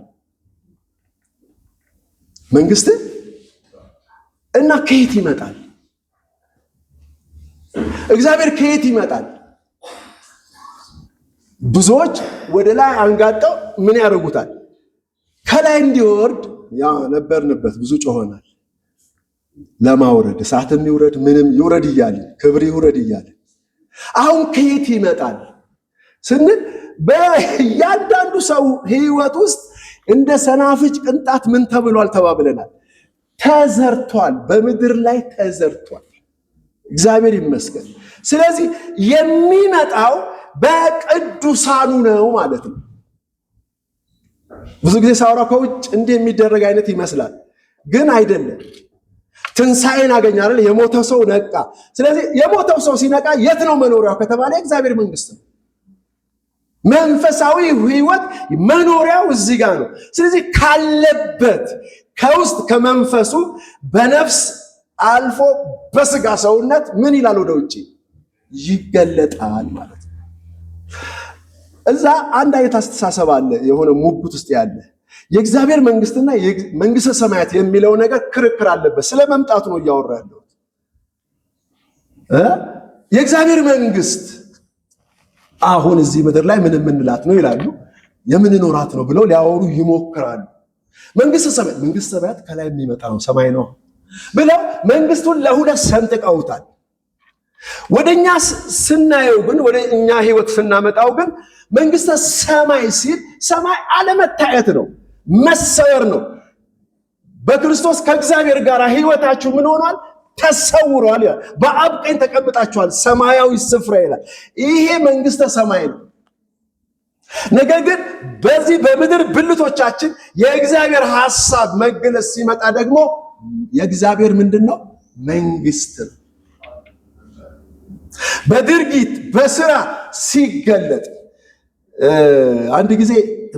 Speaker 1: መንግስት እና ከየት ይመጣል? እግዚአብሔር ከየት ይመጣል? ብዙዎች ወደ ላይ አንጋጠው ምን ያደርጉታል? ከላይ እንዲወርድ ያ ነበርንበት ብዙ ጮሆናል። ለማውረድ እሳትም ይውረድ ምንም ይውረድ እያለ ክብር ይውረድ እያለ አሁን ከየት ይመጣል ስንል በእያንዳንዱ ሰው ህይወት ውስጥ እንደ ሰናፍጭ ቅንጣት ምን ተብሏል ተባብለናል? ተዘርቷል። በምድር ላይ ተዘርቷል። እግዚአብሔር ይመስገን። ስለዚህ የሚመጣው በቅዱሳኑ ነው ማለት ነው። ብዙ ጊዜ ሳውራ ከውጭ እንዲህ የሚደረግ አይነት ይመስላል፣ ግን አይደለም። ትንሣኤን አገኛለን። የሞተው ሰው ነቃ። ስለዚህ የሞተው ሰው ሲነቃ የት ነው መኖሪያው ከተባለ የእግዚአብሔር መንግስት ነው። መንፈሳዊ ህይወት መኖሪያው እዚህ ጋር ነው። ስለዚህ ካለበት ከውስጥ ከመንፈሱ በነፍስ አልፎ በስጋ ሰውነት ምን ይላል? ወደ ውጭ ይገለጣል ማለት ነው። እዛ አንድ አይነት አስተሳሰብ አለ፣ የሆነ ሙግት ውስጥ ያለ የእግዚአብሔር መንግስትና መንግስተ ሰማያት የሚለው ነገር ክርክር አለበት። ስለ መምጣቱ ነው እያወራ ያለው። የእግዚአብሔር መንግስት አሁን እዚህ ምድር ላይ ምን ምንላት ነው ይላሉ፣ የምንኖራት ነው ብለው ሊያወሩ ይሞክራሉ። መንግስተ ሰማያት ከላይ የሚመጣ ነው፣ ሰማይ ነው ብለው መንግስቱን ለሁለት ሰንጥቀውታል። ወደኛ ስናየው ግን ወደ እኛ ህይወት ስናመጣው ግን መንግስተ ሰማይ ሲል ሰማይ አለመታየት ነው፣ መሰወር ነው። በክርስቶስ ከእግዚአብሔር ጋር ህይወታችሁ ምን ሆኗል? ተሰውሯል ይላል። በአብ ቀኝ ተቀምጣችኋል ሰማያዊ ስፍራ ይላል። ይሄ መንግስተ ሰማይ ነው። ነገር ግን በዚህ በምድር ብልቶቻችን የእግዚአብሔር ሐሳብ መገለጽ ሲመጣ ደግሞ የእግዚአብሔር ምንድነው? መንግስት ነው። በድርጊት በስራ ሲገለጥ አንድ ጊዜ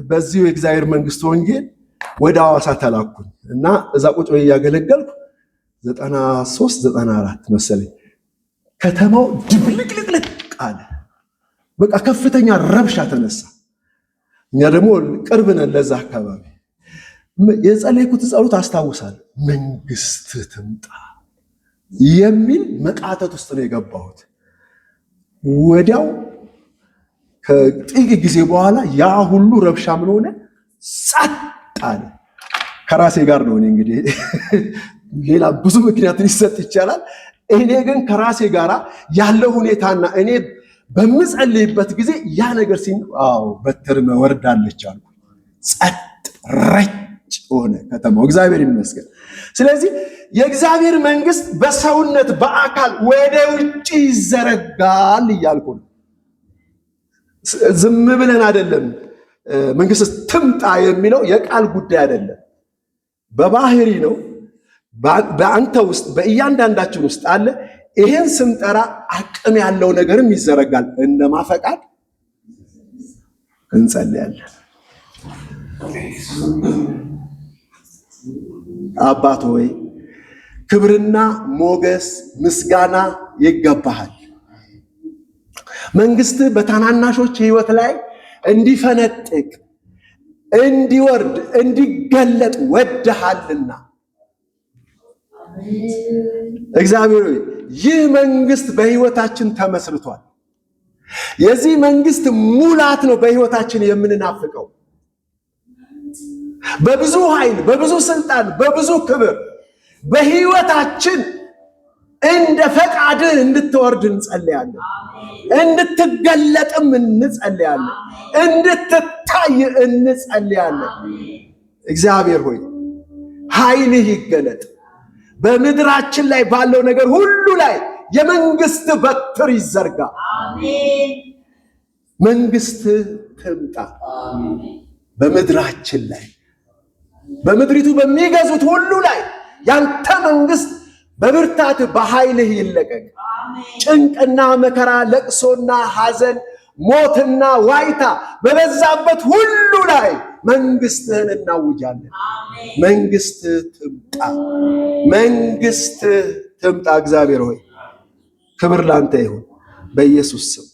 Speaker 1: በዚሁ የእግዚአብሔር መንግስት ወንጌል ወደ ሐዋሳ ተላኩኝ እና እዛ ቁጭ ብዬ እያገለገልኩ 93 94 መሰለኝ ከተማው ድብልቅልቅልቅ አለ። በቃ ከፍተኛ ረብሻ ተነሳ። እኛ ደግሞ ቅርብ ነን ለዛ አካባቢ። የጸለይኩት ጸሎት አስታውሳለሁ። መንግስት ትምጣ የሚል መቃተት ውስጥ ነው የገባሁት። ወዲያው ከጥቂት ጊዜ በኋላ ያ ሁሉ ረብሻ ምን ሆነ? ጸጥ አለ። ከራሴ ጋር ነው እኔ እንግዲህ ሌላ ብዙ ምክንያት ሊሰጥ ይቻላል። እኔ ግን ከራሴ ጋር ያለው ሁኔታና እኔ በምጸልይበት ጊዜ ያ ነገር በትር ወርዳለች አልኩ። ጸጥ ረጭ ሆነ ከተማው። እግዚአብሔር ይመስገን። ስለዚህ የእግዚአብሔር መንግስት በሰውነት በአካል ወደ ውጭ ይዘረጋል እያልኩ ነው። ዝም ብለን አይደለም። መንግስት ትምጣ የሚለው የቃል ጉዳይ አይደለም፣ በባህሪ ነው። በአንተ ውስጥ በእያንዳንዳችን ውስጥ አለ። ይሄን ስንጠራ አቅም ያለው ነገርም ይዘረጋል። እንደማፈቃድ እንጸልያለን። አባት ሆይ ክብርና ሞገስ ምስጋና ይገባሃል። መንግስት በታናናሾች ህይወት ላይ እንዲፈነጥቅ እንዲወርድ እንዲገለጥ ወደሃልና እግዚአብሔር ሆይ ይህ መንግስት በህይወታችን ተመስርቷል። የዚህ መንግስት ሙላት ነው በህይወታችን የምንናፍቀው። በብዙ ኃይል፣ በብዙ ስልጣን፣ በብዙ ክብር በህይወታችን እንደ ፈቃድህ እንድትወርድ እንጸልያለን። እንድትገለጥም እንጸልያለን። እንድትታይ እንጸልያለን። እግዚአብሔር ሆይ ኃይልህ ይገለጥ። በምድራችን ላይ ባለው ነገር ሁሉ ላይ የመንግስት በትር ይዘርጋ። መንግስት ትምጣ በምድራችን ላይ፣ በምድሪቱ በሚገዙት ሁሉ ላይ ያንተ መንግስት በብርታት በኃይልህ ይለቀቅ። ጭንቅና መከራ፣ ለቅሶና ሐዘን፣ ሞትና ዋይታ በበዛበት ሁሉ ላይ መንግስትህን እናውጃለን። መንግስት ትምጣ፣ መንግስት ትምጣ። እግዚአብሔር ሆይ ክብር ላንተ ይሁን በኢየሱስ ስም።